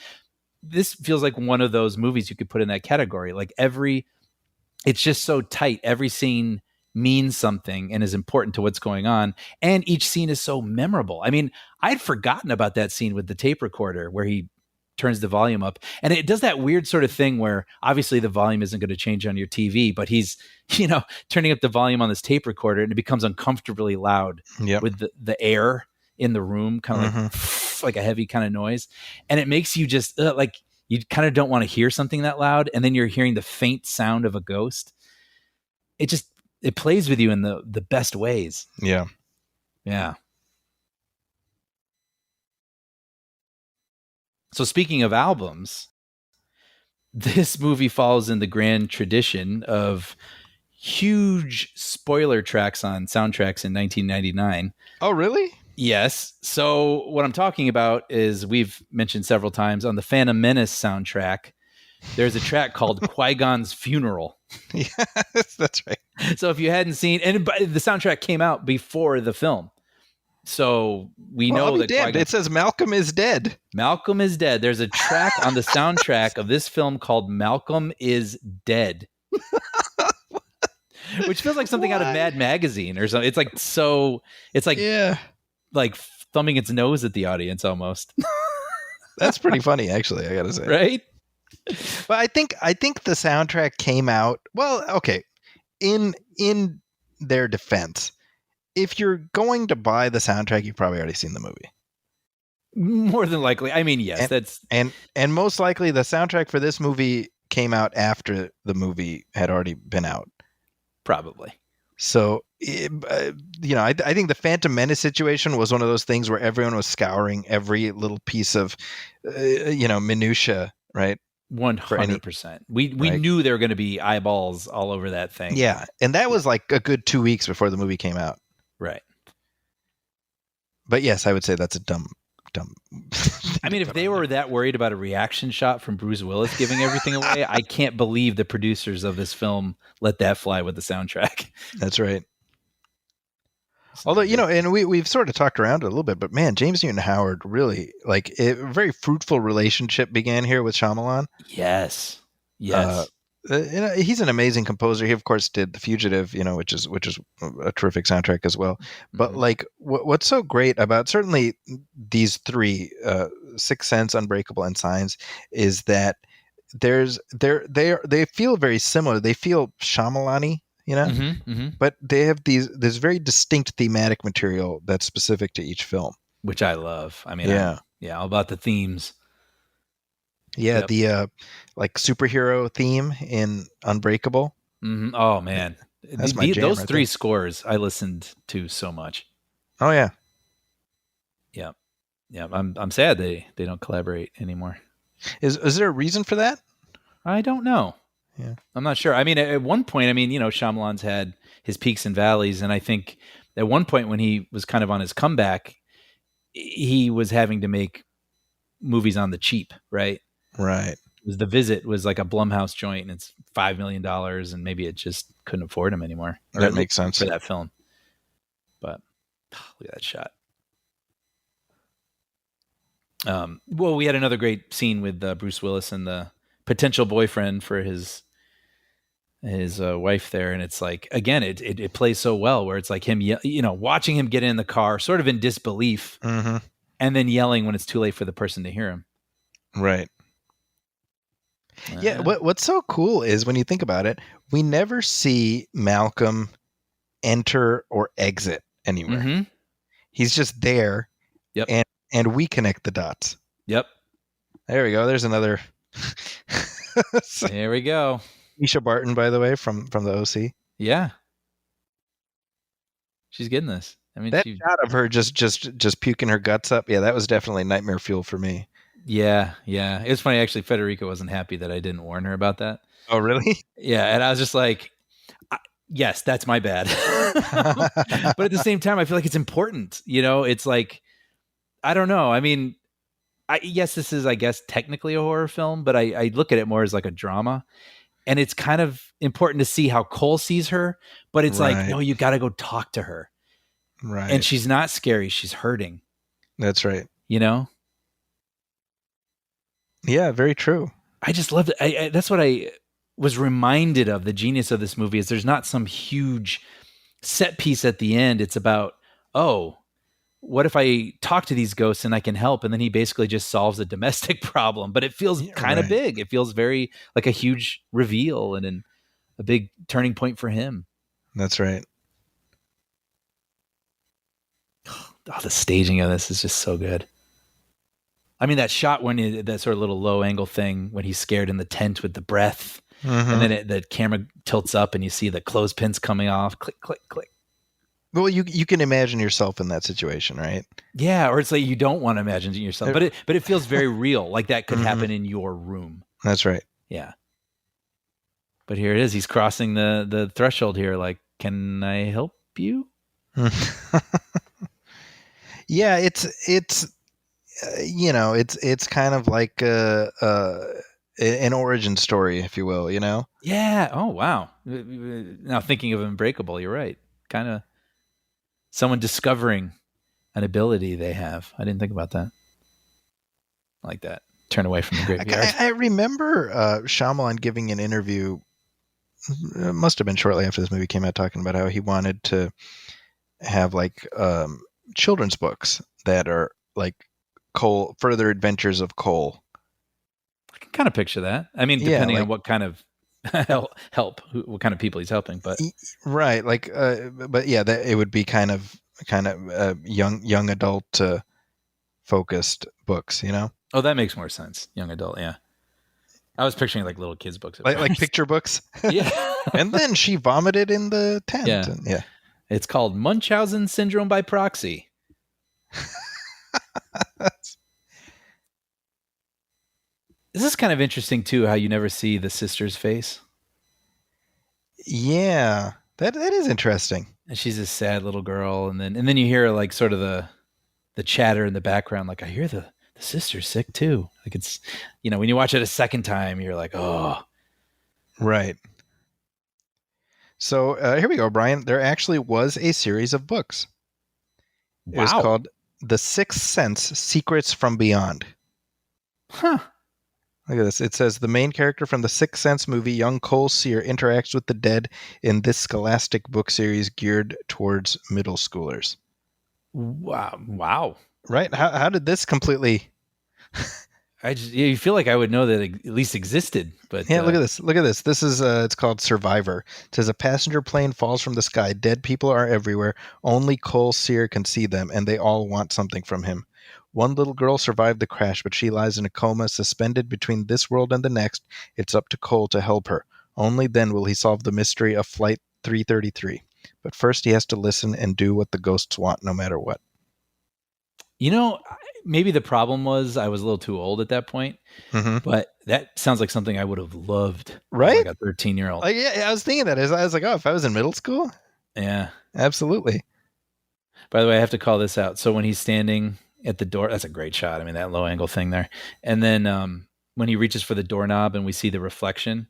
This feels like one of those movies you could put in that category. Like it's just so tight. Every scene means something and is important to what's going on. And each scene is so memorable. I mean, I'd forgotten about that scene with the tape recorder where he turns the volume up, and it does that weird sort of thing where obviously the volume isn't going to change on your TV, but he's, turning up the volume on this tape recorder, and it becomes uncomfortably loud with the air in the room, kind of like a heavy kind of noise. And it makes you just like, you kind of don't want to hear something that loud, and then you're hearing the faint sound of a ghost. It plays with you in the best ways. Yeah. Yeah. So speaking of albums, this movie follows in the grand tradition of huge spoiler tracks on soundtracks in 1999. Oh, really? Yes. So what I'm talking about is we've mentioned several times on the Phantom Menace soundtrack, there's a track called Qui-Gon's Funeral. Yes, that's right. So if you hadn't seen, and the soundtrack came out before the film. So we know that damned. It says Malcolm is dead. Malcolm is dead. There's a track on the soundtrack of this film called Malcolm is Dead. Which feels like something out of Mad Magazine or something. It's like like thumbing its nose at the audience almost. That's pretty funny, actually, I gotta say. Right? But I think the soundtrack came out well. Okay, in their defense, if you're going to buy the soundtrack, you've probably already seen the movie. More than likely. I mean, yes, and most likely the soundtrack for this movie came out after the movie had already been out. Probably. So, I think the Phantom Menace situation was one of those things where everyone was scouring every little piece of, minutia, right? 100%. We knew there were going to be eyeballs all over that thing. Yeah, and that was like a good 2 weeks before the movie came out. Right. But yes, I would say that's a dumb. I mean, if they were that worried about a reaction shot from Bruce Willis giving everything away, I can't believe the producers of this film let that fly with the soundtrack. That's right. Although, and we've sort of talked around it a little bit, but man, James Newton Howard really, like, a very fruitful relationship began here with Shyamalan. Yes. He's an amazing composer. He, of course, did The Fugitive, which is a terrific soundtrack as well. But like, what's so great about certainly these three, Sixth Sense, Unbreakable, and Signs, is that they feel very similar. They feel Shyamalan-y, but they have this very distinct thematic material that's specific to each film, which I love. I mean, all about the themes. Yeah, yep. The like superhero theme in Unbreakable. Mm-hmm. Oh man, that's my jam. Those three scores I listened to so much. Oh yeah, yeah. I'm sad they don't collaborate anymore. Is there a reason for that? I don't know. Yeah, I'm not sure. I mean, at one point, Shyamalan's had his peaks and valleys, and I think at one point when he was kind of on his comeback, he was having to make movies on the cheap, right? Right. The Visit was like a Blumhouse joint, and it's $5 million, and maybe it just couldn't afford him anymore. That makes sense for that film. But look at that shot. Well, we had another great scene with Bruce Willis and the potential boyfriend for his wife there, and it's like, again, it plays so well where it's like him, watching him get in the car, sort of in disbelief, and then yelling when it's too late for the person to hear him. Right. Yeah, what's so cool is when you think about it, we never see Malcolm enter or exit anywhere. Mm-hmm. He's just there. Yep. And we connect the dots. Yep. There we go. There's another. There we go. Misha Barton, by the way, from the OC. Yeah. She's getting this. I mean, that shot of her just puking her guts up. Yeah, that was definitely nightmare fuel for me. Yeah. It was funny, actually. Federica wasn't happy that I didn't warn her about that. Oh, really? Yeah, and I was just like, yes, that's my bad. But at the same time, I feel like it's important. It's like, I don't know. I mean, yes, this is, I guess, technically a horror film, but I look at it more as like a drama. And it's kind of important to see how Cole sees her, but it's like, no, you got to go talk to her. Right. And she's not scary. She's hurting. That's right. Yeah, very true. I just loved it. That's what I was reminded of. The genius of this movie is there's not some huge set piece at the end. It's about, what if I talk to these ghosts and I can help? And then he basically just solves a domestic problem, but it feels kind of big. It feels very like a huge reveal and a big turning point for him. That's right. The staging of this is just so good. I mean, that shot when that sort of little low angle thing when he's scared in the tent with the breath, and then the camera tilts up and you see the clothespins coming off. Click, click, click. Well, you can imagine yourself in that situation, right? Yeah, or it's like you don't want to imagine yourself, but it feels very real, like that could happen in your room. That's right. Yeah. But here it is. He's crossing the threshold here. Like, can I help you? Yeah, it's it's kind of like an origin story, if you will. Yeah. Oh, wow. Now thinking of Unbreakable, you're right. Kind of someone discovering an ability they have. I didn't think about that. Like that. Turn away from the graveyard. I remember Shyamalan giving an interview. It must have been shortly after this movie came out, talking about how he wanted to have like children's books that are like Cole, further adventures of Cole. I can kind of picture that. I mean, depending on what kind of help, what kind of people he's helping, but right, like, but yeah, that it would be kind of young adult focused books, Oh, that makes more sense. Young adult, yeah. I was picturing like little kids' books, like picture books. Yeah. And then she vomited in the tent. Yeah. Yeah. It's called Munchausen syndrome by proxy. This is kind of interesting too, how you never see the sister's face. Yeah, that is interesting. And she's a sad little girl, and then you hear like sort of the chatter in the background, like I hear the sister's sick too. Like it's, when you watch it a second time, you're like, oh, right. So here we go, Brian. There actually was a series of books. Wow. It was called The Sixth Sense: Secrets from Beyond. Huh. Look at this. It says the main character from the Sixth Sense movie, young Cole Sear, interacts with the dead in this scholastic book series geared towards middle schoolers. Wow. Right? How did this completely... You feel like I would know that it at least existed, but yeah, look at this. Look at this. This is it's called Survivor. It says a passenger plane falls from the sky. Dead people are everywhere. Only Cole Sear can see them, and they all want something from him. One little girl survived the crash, but she lies in a coma, suspended between this world and the next. It's up to Cole to help her. Only then will he solve the mystery of Flight 333. But first he has to listen and do what the ghosts want, no matter what. Maybe the problem was I was a little too old at that point, but that sounds like something I would have loved. Right? Like a 13-year-old. Like, yeah, I was thinking that. I was like, oh, if I was in middle school? Yeah. Absolutely. By the way, I have to call this out. So when he's standing at the door, that's a great shot. I mean, that low angle thing there. And then when he reaches for the doorknob and we see the reflection,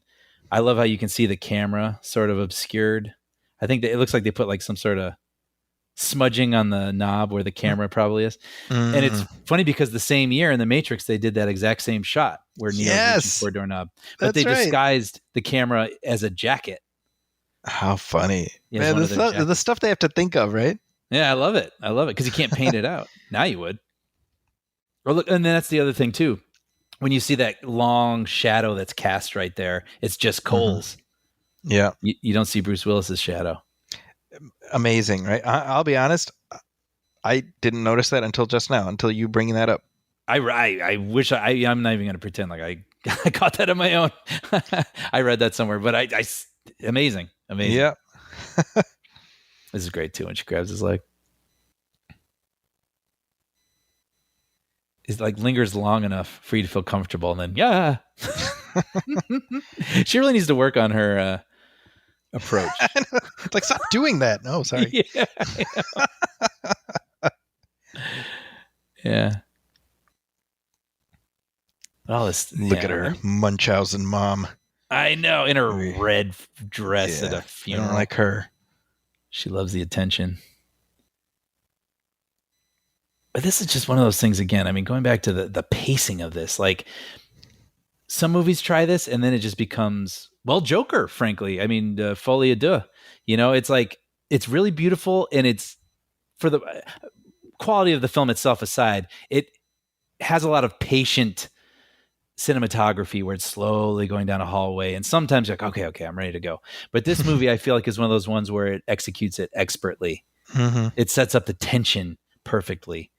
I love how you can see the camera sort of obscured. I think that it looks like they put like some sort of smudging on the knob where the camera probably is. And it's funny because the same year in The Matrix, they did that exact same shot where Neo's reaching for a doorknob. But they disguised the camera as a jacket. How funny. Man, the stuff they have to think of, right? Yeah, I love it. Because you can't paint it out. Now you would. Or look, and then that's the other thing too. When you see that long shadow that's cast right there, it's just Cole's. Yeah. You don't see Bruce Willis's shadow. Amazing, right? I'll be honest. I didn't notice that until just now, until you bringing that up. I wish I'm not even going to pretend like I caught that on my own. I read that somewhere, but amazing. Yeah. This is great too when she grabs his leg. It like lingers long enough for you to feel comfortable, and then yeah. She really needs to work on her approach. Like, stop doing that. No, sorry. Yeah. Yeah. Oh, Look at her Munchausen mom. I know, in her red dress at a funeral. I don't like her. She loves the attention. But this is just one of those things again. I mean, going back to the pacing of this, like some movies try this and then it just becomes, well, Joker, frankly. I mean, folie à deux. It's like, it's really beautiful, and it's, for the quality of the film itself aside, it has a lot of patient cinematography where it's slowly going down a hallway, and sometimes you're like, okay, I'm ready to go. But this movie, I feel like, is one of those ones where it executes it expertly. It sets up the tension perfectly.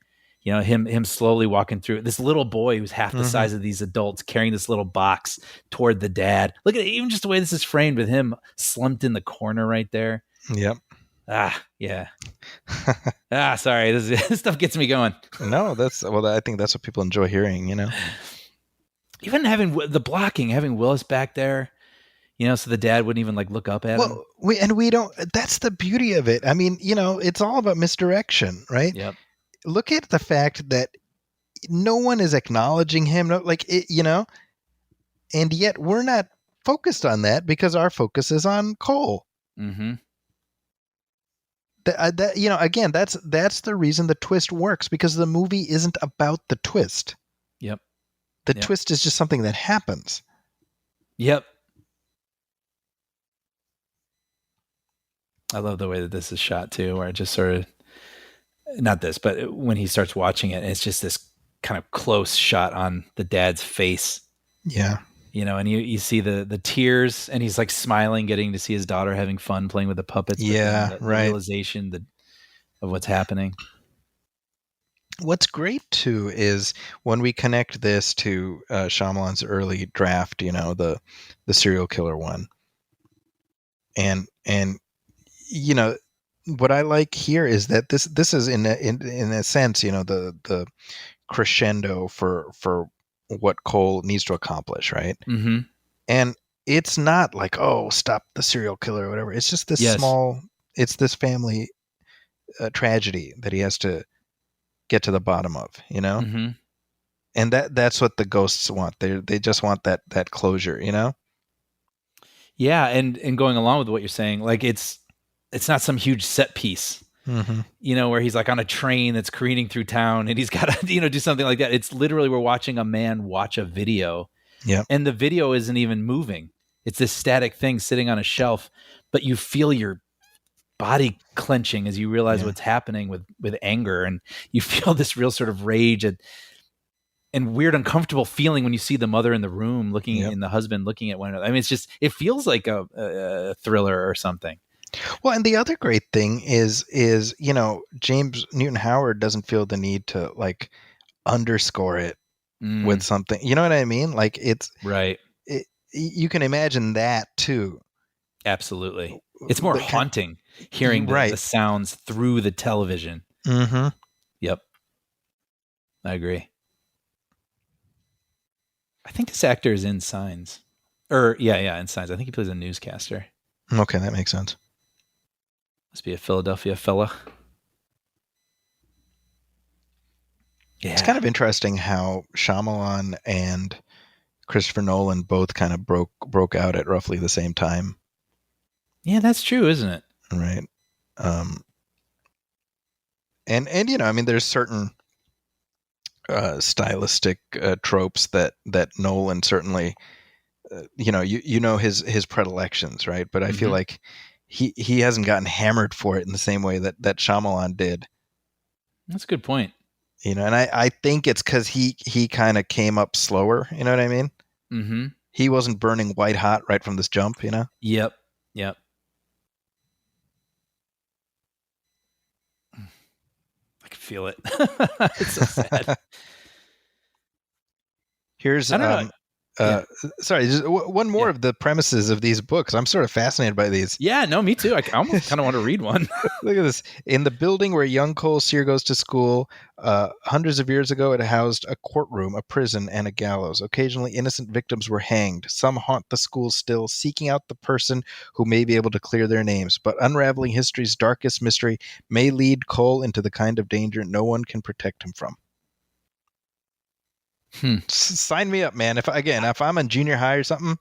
Him slowly walking through, this little boy who's half the size of these adults carrying this little box toward the dad. Look at it, even just the way this is framed with him slumped in the corner right there. Yep. Yeah. Sorry. This stuff gets me going. No, I think that's what people enjoy hearing, Even having the blocking, having Willis back there, So the dad wouldn't even like look up at him. Well, we don't. That's the beauty of it. I mean, it's all about misdirection, right? Yep. Look at the fact that no one is acknowledging him. No, like it, and yet we're not focused on that because our focus is on Cole. Mm-hmm. Again, that's the reason the twist works, because the movie isn't about the twist. Yep. The twist is just something that happens. Yep. I love the way that this is shot too, where it just sort of, not this, but when he starts watching it, it's just this kind of close shot on the dad's face. Yeah. And you see the tears, and he's like smiling, getting to see his daughter having fun playing with the puppets. Yeah, the right. realization of what's happening. What's great too is when we connect this to Shyamalan's early draft, the serial killer one, and what I like here is that this is in a sense, the crescendo for what Cole needs to accomplish, right? Mm-hmm. And it's not like, oh, stop the serial killer or whatever. It's just this it's this family tragedy that he has to get to the bottom of, Mm-hmm. and that's what the ghosts want. They just want that closure, Yeah, and going along with what you're saying, like it's not some huge set piece, where he's like on a train that's careening through town and he's got to, do something like that. It's literally, we're watching a man watch a video. Yeah. And the video isn't even moving. It's this static thing sitting on a shelf, but you feel your body clenching as you realize what's happening with anger, and you feel this real sort of rage and weird, uncomfortable feeling when you see the mother in the room looking and the husband looking at one another. I mean, it feels like a thriller or something. Well, and the other great thing is James Newton Howard doesn't feel the need to like underscore it with something. You know what I mean? Like it's right. You can imagine that too. Absolutely. It's more haunting hearing the sounds through the television. Mm-hmm. Yep. I agree. I think this actor is in Signs. In Signs. I think he plays a newscaster. Okay, that makes sense. Must be a Philadelphia fella. Yeah. It's kind of interesting how Shyamalan and Christopher Nolan both kind of broke out at roughly the same time. Yeah, that's true, isn't it? Right. And I mean, there's certain stylistic tropes that Nolan certainly, his predilections, right? But I feel like he hasn't gotten hammered for it in the same way that Shyamalan did. That's a good point. And I think it's because he kind of came up slower. You know what I mean? Mm-hmm. He wasn't burning white hot right from this jump. Yep. I can feel it. It's so sad. Here's sorry, just one more of the premises of these books. I'm sort of fascinated by these. Yeah, no, me too. I almost kind of want to read one. Look at this. In the building where young Cole Sear goes to school, hundreds of years ago, it housed a courtroom, a prison, and a gallows. Occasionally, innocent victims were hanged. Some haunt the school still, seeking out the person who may be able to clear their names. But unraveling history's darkest mystery may lead Cole into the kind of danger no one can protect him from. Sign me up, man. If I'm in junior high or something,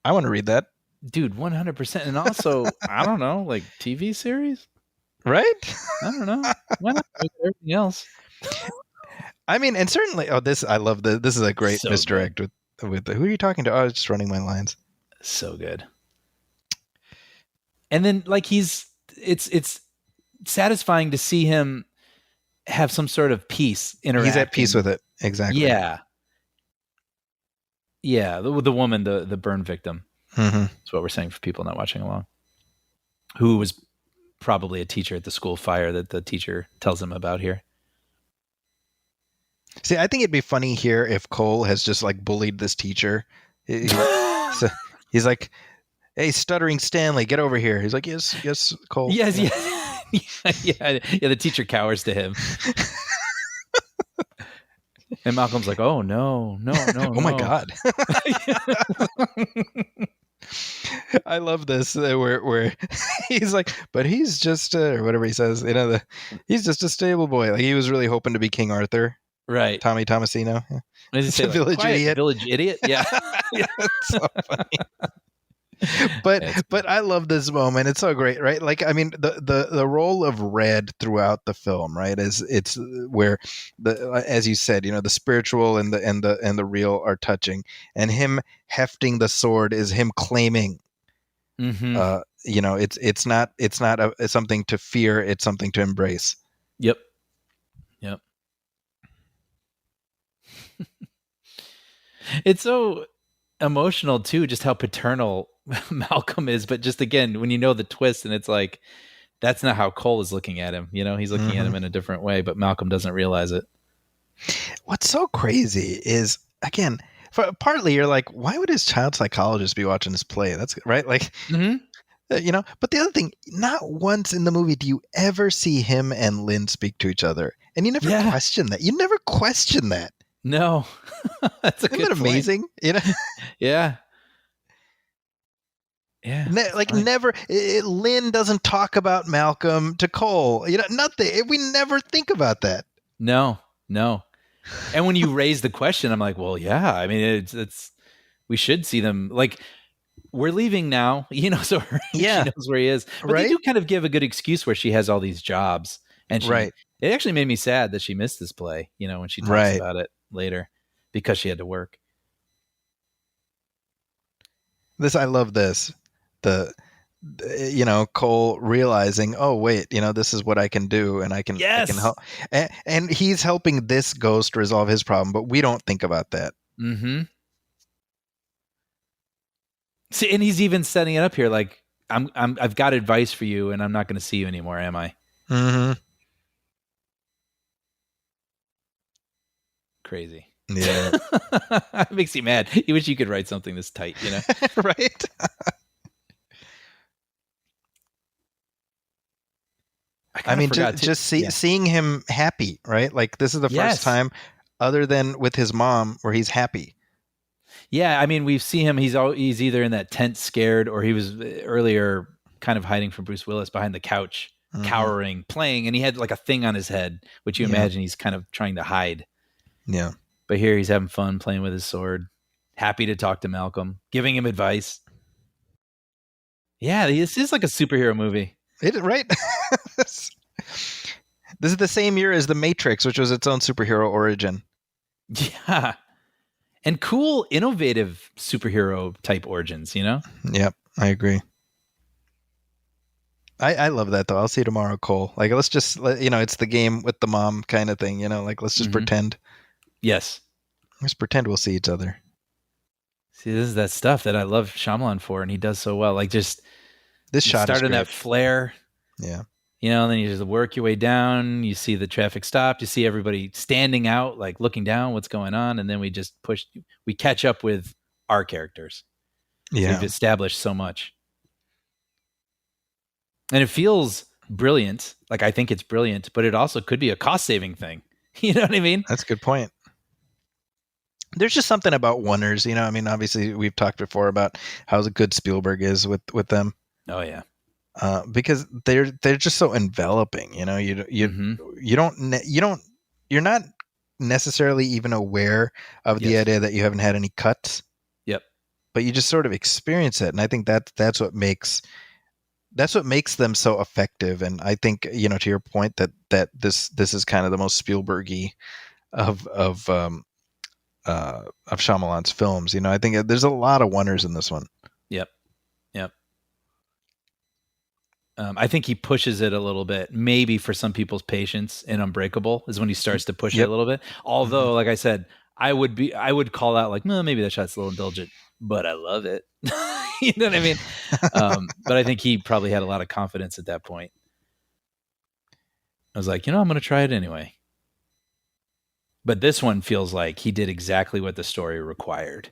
I want to read that. Dude, 100%. And also, I don't know, like TV series? Right? I don't know. Why not everything else? I mean, and certainly, I love this is a great misdirect with who are you talking to? Oh, I was just running my lines. So good. And then like it's satisfying to see him have some sort of peace interacting. He's at peace with it. Exactly. Yeah. The woman, the burn victim. Mm-hmm. That's what we're saying for people not watching along. Who was probably a teacher at the school fire that the teacher tells him about here. See, I think it'd be funny here if Cole has just like bullied this teacher. So he's like, "Hey, stuttering Stanley, get over here." He's like, "Yes, Cole." Yes. Yeah. The teacher cowers to him. And Malcolm's like, "Oh no. Oh my God." I love this where he's like, but he's just or whatever he says, he's just a stable boy. Like he was really hoping to be King Arthur, Right. Tommy Tomasino. Yeah. What does he It's say? a Like, village "Quiet, idiot." Village idiot. Yeah. It's so funny. But I love this moment. It's so great, right? Like I mean, the role of Red throughout the film, right, is it's where as you said, the spiritual and the real are touching, and him hefting the sword is him claiming. Mm-hmm. It's something to fear. It's something to embrace. Yep. Yep. It's so emotional too, just how paternal Malcolm is. But just again, when you know the twist, and it's like that's not how Cole is looking at him. He's looking at him in a different way, but Malcolm doesn't realize it. What's so crazy is, again, partly you're like, why would his child psychologist be watching this play? That's right. Like, but the other thing, not once in the movie do you ever see him and Lynn speak to each other. And you never question that. You never question that. No. That's a Isn't good that amazing? Yeah. Yeah. Never, Lynn doesn't talk about Malcolm to Cole. Nothing. We never think about that. No. And when you raise the question, I'm like, well, yeah. I mean, it's we should see them. Like, we're leaving now, so she knows where he is. But they do kind of give a good excuse where she has all these jobs, and it actually made me sad that she missed this play. When she talks about it later, because she had to work. I love this. Cole realizing, oh wait, this is what I can do, and I can help, and he's helping this ghost resolve his problem, but we don't think about that. Mm-hmm. See, and he's even setting it up here like, I've got advice for you, and I'm not going to see you anymore, am I? Mm-hmm. Crazy. Yeah. It makes you mad. You wish you could write something this tight, Right? I mean, just seeing him happy, right? Like, this is the first time, other than with his mom, where he's happy. Yeah, I mean, we see him. He's either in that tent scared, or he was earlier kind of hiding from Bruce Willis behind the couch, cowering, playing, and he had like a thing on his head, which you imagine he's kind of trying to hide. Yeah. But here he's having fun playing with his sword, happy to talk to Malcolm, giving him advice. Yeah, this is like a superhero movie. Right? This is the same year as The Matrix, which was its own superhero origin. Yeah. And cool, innovative superhero type origins, Yep, I agree. I love that, though. I'll see you tomorrow, Cole. Like, let's just, it's the game with the mom kind of thing, like, let's just pretend. Yes. Let's pretend we'll see each other. See, this is that stuff that I love Shyamalan for, and he does so well. Like, just this shot start in that flare. Yeah. Then you just work your way down. You see the traffic stopped. You see everybody standing out, like looking down, what's going on. And then we just we catch up with our characters. Yeah. We've established so much. And it feels brilliant. Like, I think it's brilliant, but it also could be a cost-saving thing. You know what I mean? That's a good point. There's just something about oneers, I mean, obviously we've talked before about how good Spielberg is with them. Oh yeah. Because they're just so enveloping, you're not necessarily even aware of the idea that you haven't had any cuts. Yep. But you just sort of experience it, and I think that's what makes them so effective. And I think, to your point, that this is kind of the most Spielberg-y of Shyamalan's films. I think there's a lot of wonders in this one. Yep. I think he pushes it a little bit, maybe for some people's patience. In Unbreakable is when he starts to push it a little bit. Although, like I said, I would call out like, no, maybe that shot's a little indulgent, but I love it. You know what I mean? But I think he probably had a lot of confidence at that point. I was like, I'm going to try it anyway. But this one feels like he did exactly what the story required.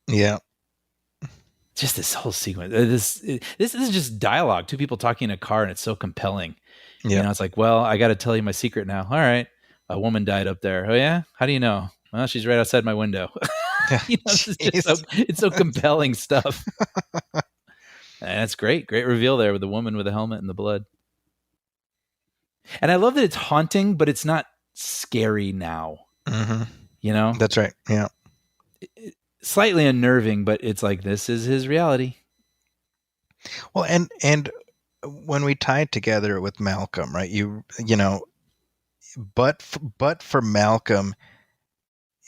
Yeah. Just this whole sequence. This is just dialogue. Two people talking in a car, and it's so compelling. Yeah. It's like, well, I got to tell you my secret now. All right. A woman died up there. Oh yeah? How do you know? Well, she's right outside my window. It's so compelling stuff. That's great. Great reveal there with the woman with the helmet and the blood. And I love that it's haunting, but it's not scary now. Mm-hmm. You know? That's right. Yeah. Slightly unnerving, but it's like, this is his reality. Well, and when we tie it together with Malcolm, right? You know, but for Malcolm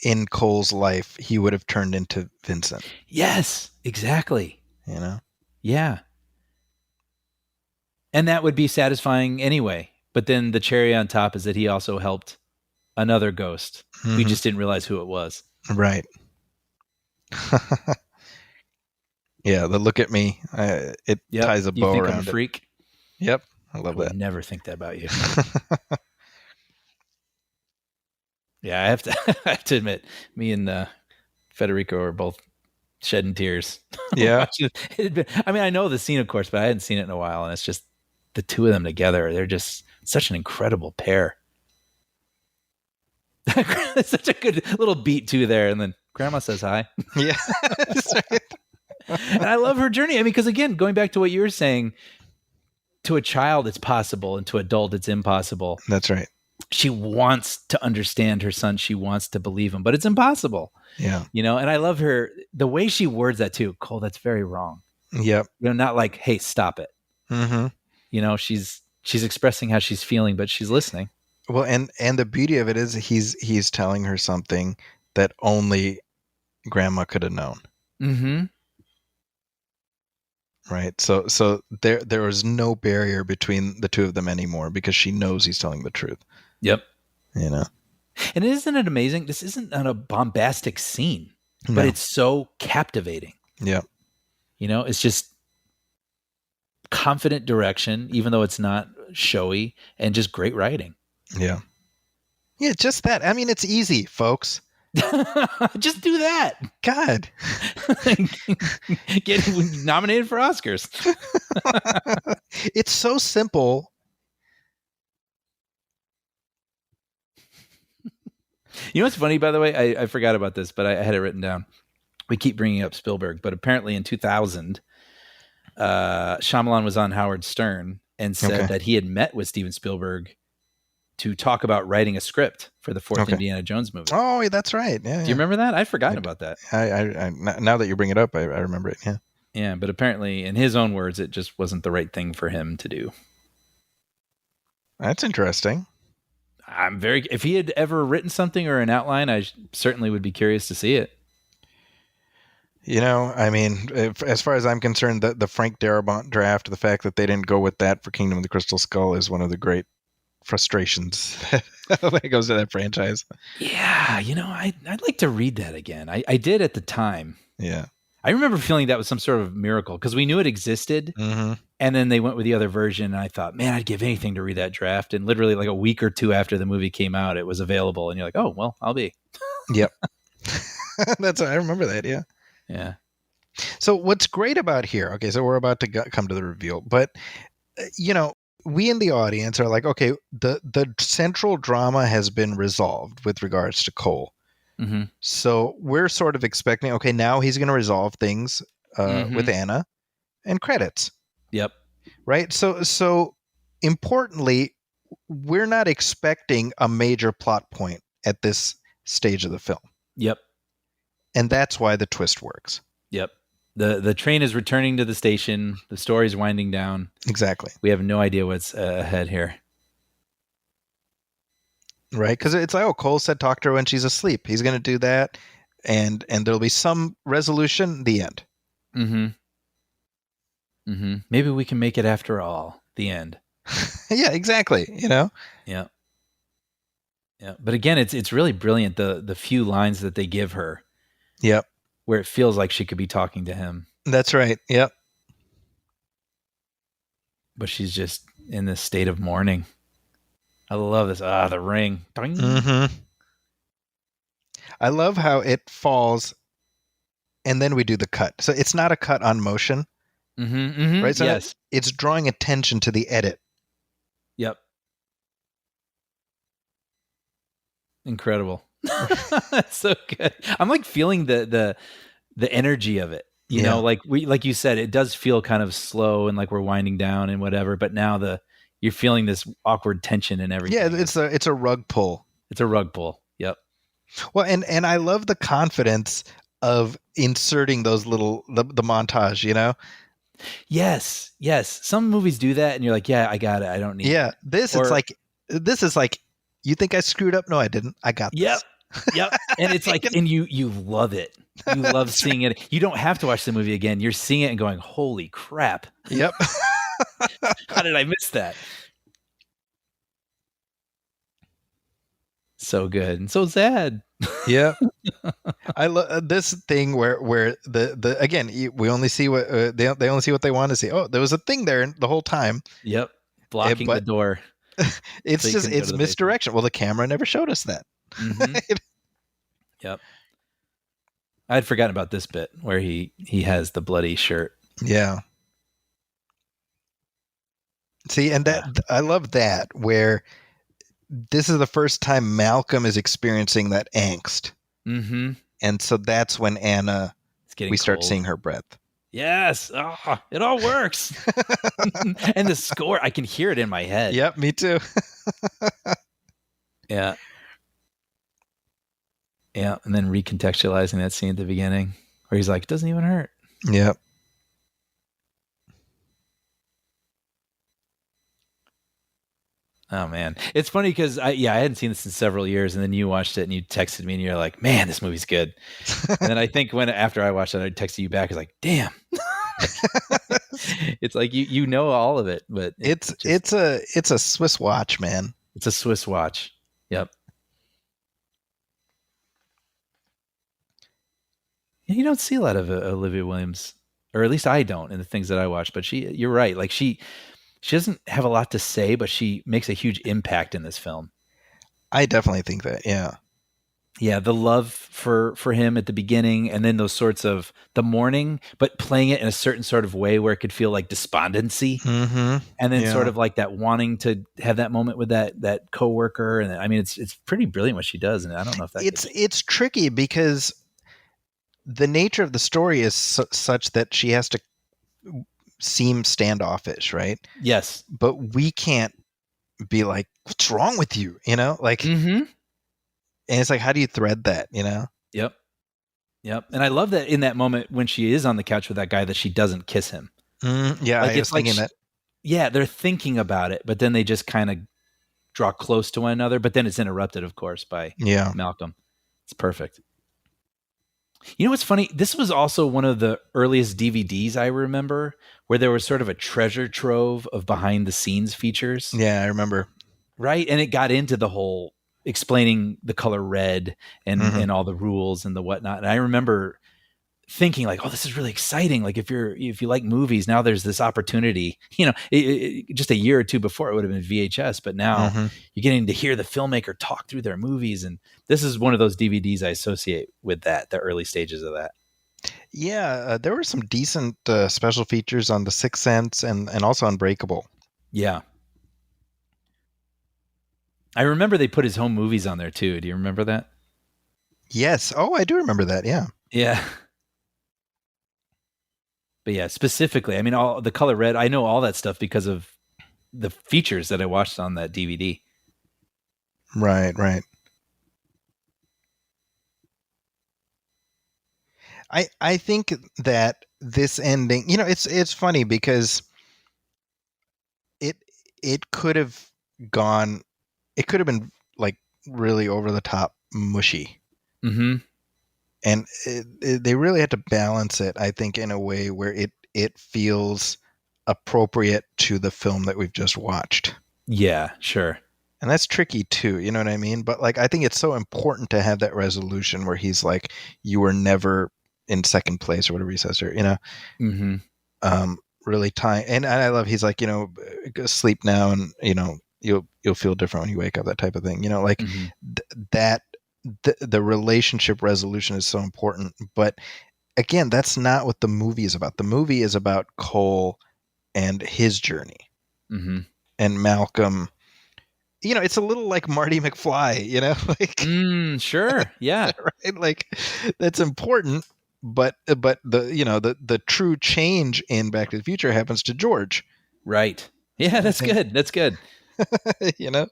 in Cole's life, he would have turned into Vincent. Yes, exactly. You know? Yeah. And that would be satisfying anyway. But then the cherry on top is that he also helped another ghost. We just didn't realize who it was. Right. Yeah, the look at me. It ties a bow you think around I'm a freak? Yep. I love I would that. never think that about you. Yeah, I have to admit, me and Federico are both shedding tears. Yeah. I mean, I know the scene, of course, but I hadn't seen it in a while, and it's just the two of them together. They're just such an incredible pair. It's such a good little beat too there, and then Grandma says hi. Yeah. That's right. And I love her journey. I mean, because again, going back to what you were saying, to a child it's possible, and to adult it's impossible. That's right. She wants to understand her son. She wants to believe him, but it's impossible. Yeah. You know, and I love her, the way she words that too. Cole, that's very wrong. Yep. You know, not like, hey, stop it. Mm-hmm. You know, she's expressing how she's feeling, but she's listening. Well, and the beauty of it is he's telling her something that only Grandma could have known. Mm-hmm. Right. So there was no barrier between the two of them anymore because she knows he's telling the truth. Yep. You know. And isn't it amazing? This isn't a bombastic scene, but it's so captivating. Yeah. You know, it's just confident direction, even though it's not showy, and just great writing. Yeah. Yeah, just that. I mean, it's easy, folks. Just do that. God. Get nominated for Oscars. It's so simple. You know what's funny, by the way? I forgot about this, but I had it written down. We keep bringing up Spielberg, but apparently in 2000, Shyamalan was on Howard Stern and said that he had met with Steven Spielberg to talk about writing a script for the fourth Indiana Jones movie. Oh, that's right. Yeah. Do you remember that? I'd forgotten about that. I now that you bring it up, I remember it. Yeah. Yeah, but apparently, in his own words, it just wasn't the right thing for him to do. That's interesting. If he had ever written something or an outline, I certainly would be curious to see it. You know, I mean, as far as I'm concerned, the Frank Darabont draft, the fact that they didn't go with that for Kingdom of the Crystal Skull is one of the great frustrations when it goes to that franchise. Yeah, you know, I'd like to read that again. I did at the time. Yeah. I remember feeling that was some sort of miracle because we knew it existed. Mm-hmm. And then they went with the other version. And I thought, man, I'd give anything to read that draft. And literally like a week or two after the movie came out, it was available. And you're like, oh, well, I'll be. Yep. I remember that. Yeah. Yeah. So what's great about here, okay, so we're about to come to the reveal, but, you know, we in the audience are like, okay, the central drama has been resolved with regards to Cole. Mm-hmm. So we're sort of expecting, okay, now he's going to resolve things with Anna and credits. Yep. Right? So importantly, we're not expecting a major plot point at this stage of the film. Yep. And that's why the twist works. Yep. The train is returning to the station. The story's winding down. Exactly. We have no idea what's ahead here. Right? Because it's like, oh, Cole said talk to her when she's asleep. He's going to do that. And there'll be some resolution. The end. Mm-hmm. Mm-hmm. Maybe we can make it after all. The end. Yeah, exactly. You know? Yeah. Yeah. But again, it's really brilliant. The few lines that they give her. Yep. Where it feels like she could be talking to him. That's right. Yep. But she's just in this state of mourning. I love this. The ring. Mm-hmm. I love how it falls and then we do the cut. So it's not a cut on motion. Mm-hmm, mm-hmm. Right? So yes. It's drawing attention to the edit. Yep. Incredible. That's so good. I'm like feeling the energy of it. You know, like you said, it does feel kind of slow and like we're winding down and whatever. But now you're feeling this awkward tension and everything. Yeah, it's a rug pull. It's a rug pull. Yep. Well, and I love the confidence of inserting those little the montage. You know. Yes. Some movies do that, and you're like, yeah, I got it. I don't need. Yeah, it. this is like, you think I screwed up? No, I didn't. I got this. Yep. And it's like, and you love it. You love seeing it. You don't have to watch the movie again. You're seeing it and going, holy crap. Yep. How did I miss that? So good and so sad. Yeah. I love this thing where the again, we only see what they only see what they want to see. Oh, there was a thing there the whole time. Yep. Blocking the door. It's so just it's misdirection. Well, the camera never showed us that. Mm-hmm. Yep. I had forgotten about this bit where he has the bloody shirt. Yeah. See, and that I love that, where this is the first time Malcolm is experiencing that angst. Mm-hmm. And so that's when Anna, we start seeing her breath. Yes. Oh, it all works. And the score, I can hear it in my head. Yep, me too. Yeah. Yeah. And then recontextualizing that scene at the beginning where he's like, it doesn't even hurt. Yep. Oh man, it's funny because I hadn't seen this in several years, and then you watched it and you texted me and you're like, "Man, this movie's good." And then I think after I watched it, I texted you back. It's like, "Damn." It's like you know all of it, but it's a Swiss watch, man. It's a Swiss watch. Yep. You don't see a lot of Olivia Williams, or at least I don't, in the things that I watch. But you're right. Like she doesn't have a lot to say, but she makes a huge impact in this film. I definitely think that. Yeah. Yeah. The love for him at the beginning, and then those sorts of the mourning, but playing it in a certain sort of way where it could feel like despondency. Mm-hmm. And then sort of like that wanting to have that moment with that coworker. And I mean, it's pretty brilliant what she does. And I don't know if that it's tricky because the nature of the story is such that she has to seem standoffish, right? Yes. But we can't be like, what's wrong with you? You know, like, mm-hmm. And it's like, how do you thread that, you know? Yep. And I love that in that moment when she is on the couch with that guy that she doesn't kiss him. Yeah. Like, I was thinking that. Yeah. They're thinking about it, but then they just kind of draw close to one another, but then it's interrupted, of course, by Malcolm. It's perfect. You know what's funny? This was also one of the earliest DVDs I remember where there was sort of a treasure trove of behind the scenes features. Yeah, I remember. Right? And it got into the whole explaining the color red and all the rules and the whatnot. And I remember thinking like, oh, this is really exciting. Like if you like movies, now there's this opportunity, you know, just a year or two before it would have been VHS, but now you're getting to hear the filmmaker talk through their movies. And this is one of those DVDs I associate with that, the early stages of that. Yeah. There were some decent special features on The Sixth Sense and also Unbreakable. Yeah. I remember they put his home movies on there too. Do you remember that? Yes. Oh, I do remember that. Yeah. Yeah. But yeah, specifically, I mean, all the color red, I know all that stuff because of the features that I watched on that DVD. Right. I think that this ending, you know, it's funny because it could have been like really over the top mushy. Mm-hmm. And they really had to balance it, I think, in a way where it feels appropriate to the film that we've just watched. Yeah, sure. And that's tricky too, you know what I mean? But like, I think it's so important to have that resolution where he's like, you were never in second place or whatever he says there, you know? Mm-hmm. Really tying. And I love, he's like, you know, go sleep now and, you know, you'll feel different when you wake up, that type of thing, you know, like that. The relationship resolution is so important, but again, that's not what the movie is about. The movie is about Cole and his journey, and Malcolm. You know, it's a little like Marty McFly. You know, like sure, yeah, right. Like that's important, but the true change in Back to the Future happens to George. Right. Yeah, that's good. That's good. You know.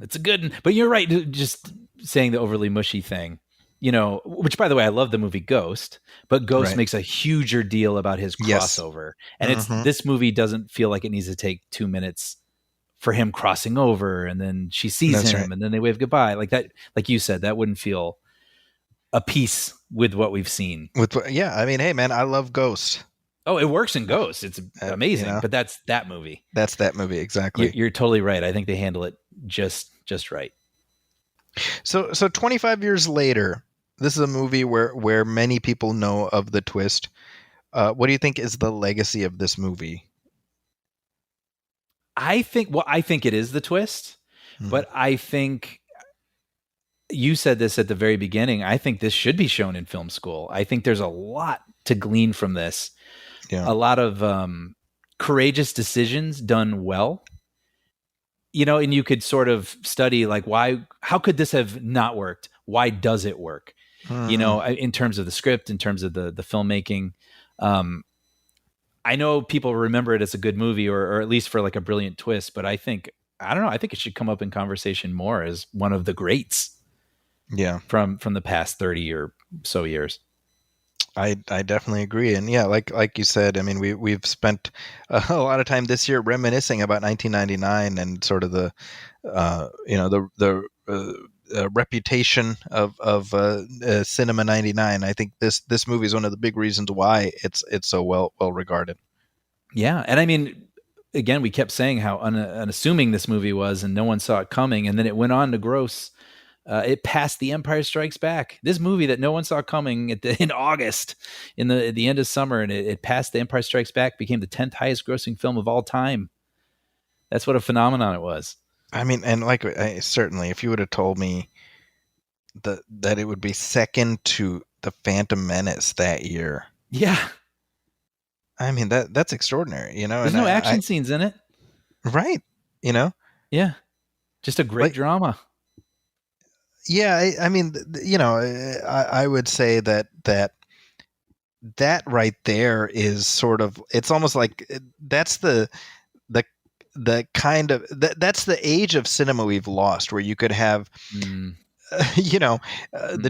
It's a good one. But you're right. Just saying the overly mushy thing, which by the way, I love the movie Ghost, but Ghost Right. makes a huger deal about his Yes. crossover. And Mhm. this movie doesn't feel like it needs to take 2 minutes for him crossing over, and then she sees That's him right. and then they wave goodbye. Like that, like you said, that wouldn't feel a piece with what we've seen. I mean, hey man, I love Ghost. Oh, it works in Ghost. It's amazing, but that's that movie. That's that movie, exactly. You're totally right. I think they handle it just right. So 25 years later, this is a movie where many people know of the twist. What do you think is the legacy of this movie? I think it is the twist, but I think you said this at the very beginning. I think this should be shown in film school. I think there's a lot to glean from this. Yeah. A lot of courageous decisions done well. And you could sort of study like how could this have not worked? Why does it work? In terms of the script, in terms of the filmmaking. I know people remember it as a good movie or at least for like a brilliant twist, but I think it should come up in conversation more as one of the greats. Yeah. From the past 30 or so years. I definitely agree. And yeah, like you said, I mean, we've spent a lot of time this year reminiscing about 1999 and sort of the reputation of Cinema 99. I think this movie is one of the big reasons why it's so well regarded. Yeah, and I mean, again, we kept saying how unassuming this movie was, and no one saw it coming, and then it went on to gross. It passed The Empire Strikes Back. This movie that no one saw coming in August, at the end of summer, and it passed The Empire Strikes Back, became the 10th highest grossing film of all time. That's what a phenomenon it was. I mean, and certainly, if you would have told me that it would be second to The Phantom Menace that year, yeah, I mean that's extraordinary. There's no action scenes in it, right? Yeah, just a great drama. Yeah, I mean, I would say that right there is sort of, it's almost like that's the kind of that's the age of cinema we've lost, where you could have the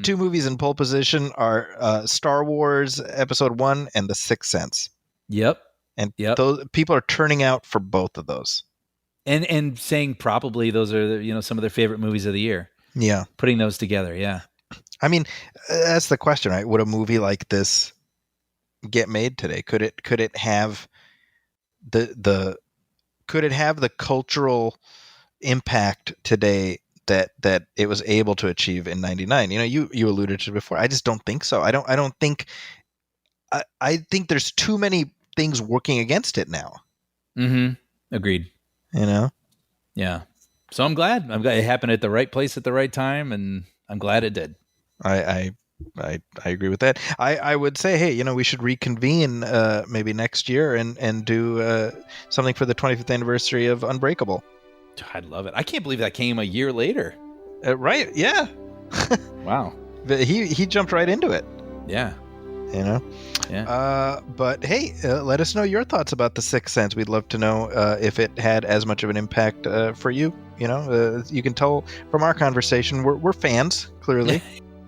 two movies in pole position are Star Wars Episode 1 and The Sixth Sense. Yep. And those people are turning out for both of those, and saying probably those are some of their favorite movies of the year. Yeah. Putting those together. Yeah. I mean, that's the question, right? Would a movie like this get made today? Could it have the cultural impact today that it was able to achieve in 99? You alluded to it before. I just don't think so. I think there's too many things working against it now. Mm-hmm. Agreed. Yeah. So I'm glad it happened at the right place at the right time, and I'm glad it did. I agree with that. I would say, hey, we should reconvene maybe next year and do something for the 25th anniversary of Unbreakable. I'd love it. I can't believe that came a year later. Right? Yeah. Wow. He jumped right into it. Yeah. Yeah. But hey, let us know your thoughts about The Sixth Sense. We'd love to know if it had as much of an impact for you. You can tell from our conversation we're fans, clearly.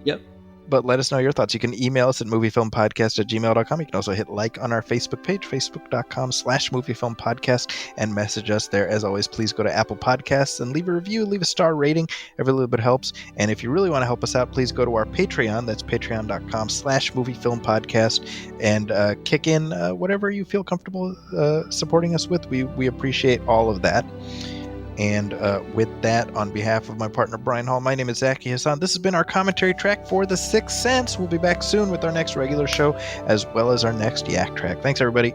Yep. But let us know your thoughts. You can email us at moviefilmpodcast@gmail.com. You can also hit like on our Facebook page, facebook.com/moviefilmpodcast, and message us there. As always, please go to Apple Podcasts and leave a review, leave a star rating. Every little bit helps. And if you really want to help us out, please go to our Patreon. That's patreon.com/moviefilmpodcast, and kick in whatever you feel comfortable supporting us with. We appreciate all of that. And with that, on behalf of my partner Brian Hall, my name is Zaki Hassan. This has been our commentary track for The Sixth Sense. We'll be back soon with our next regular show, as well as our next Yak track. Thanks, everybody.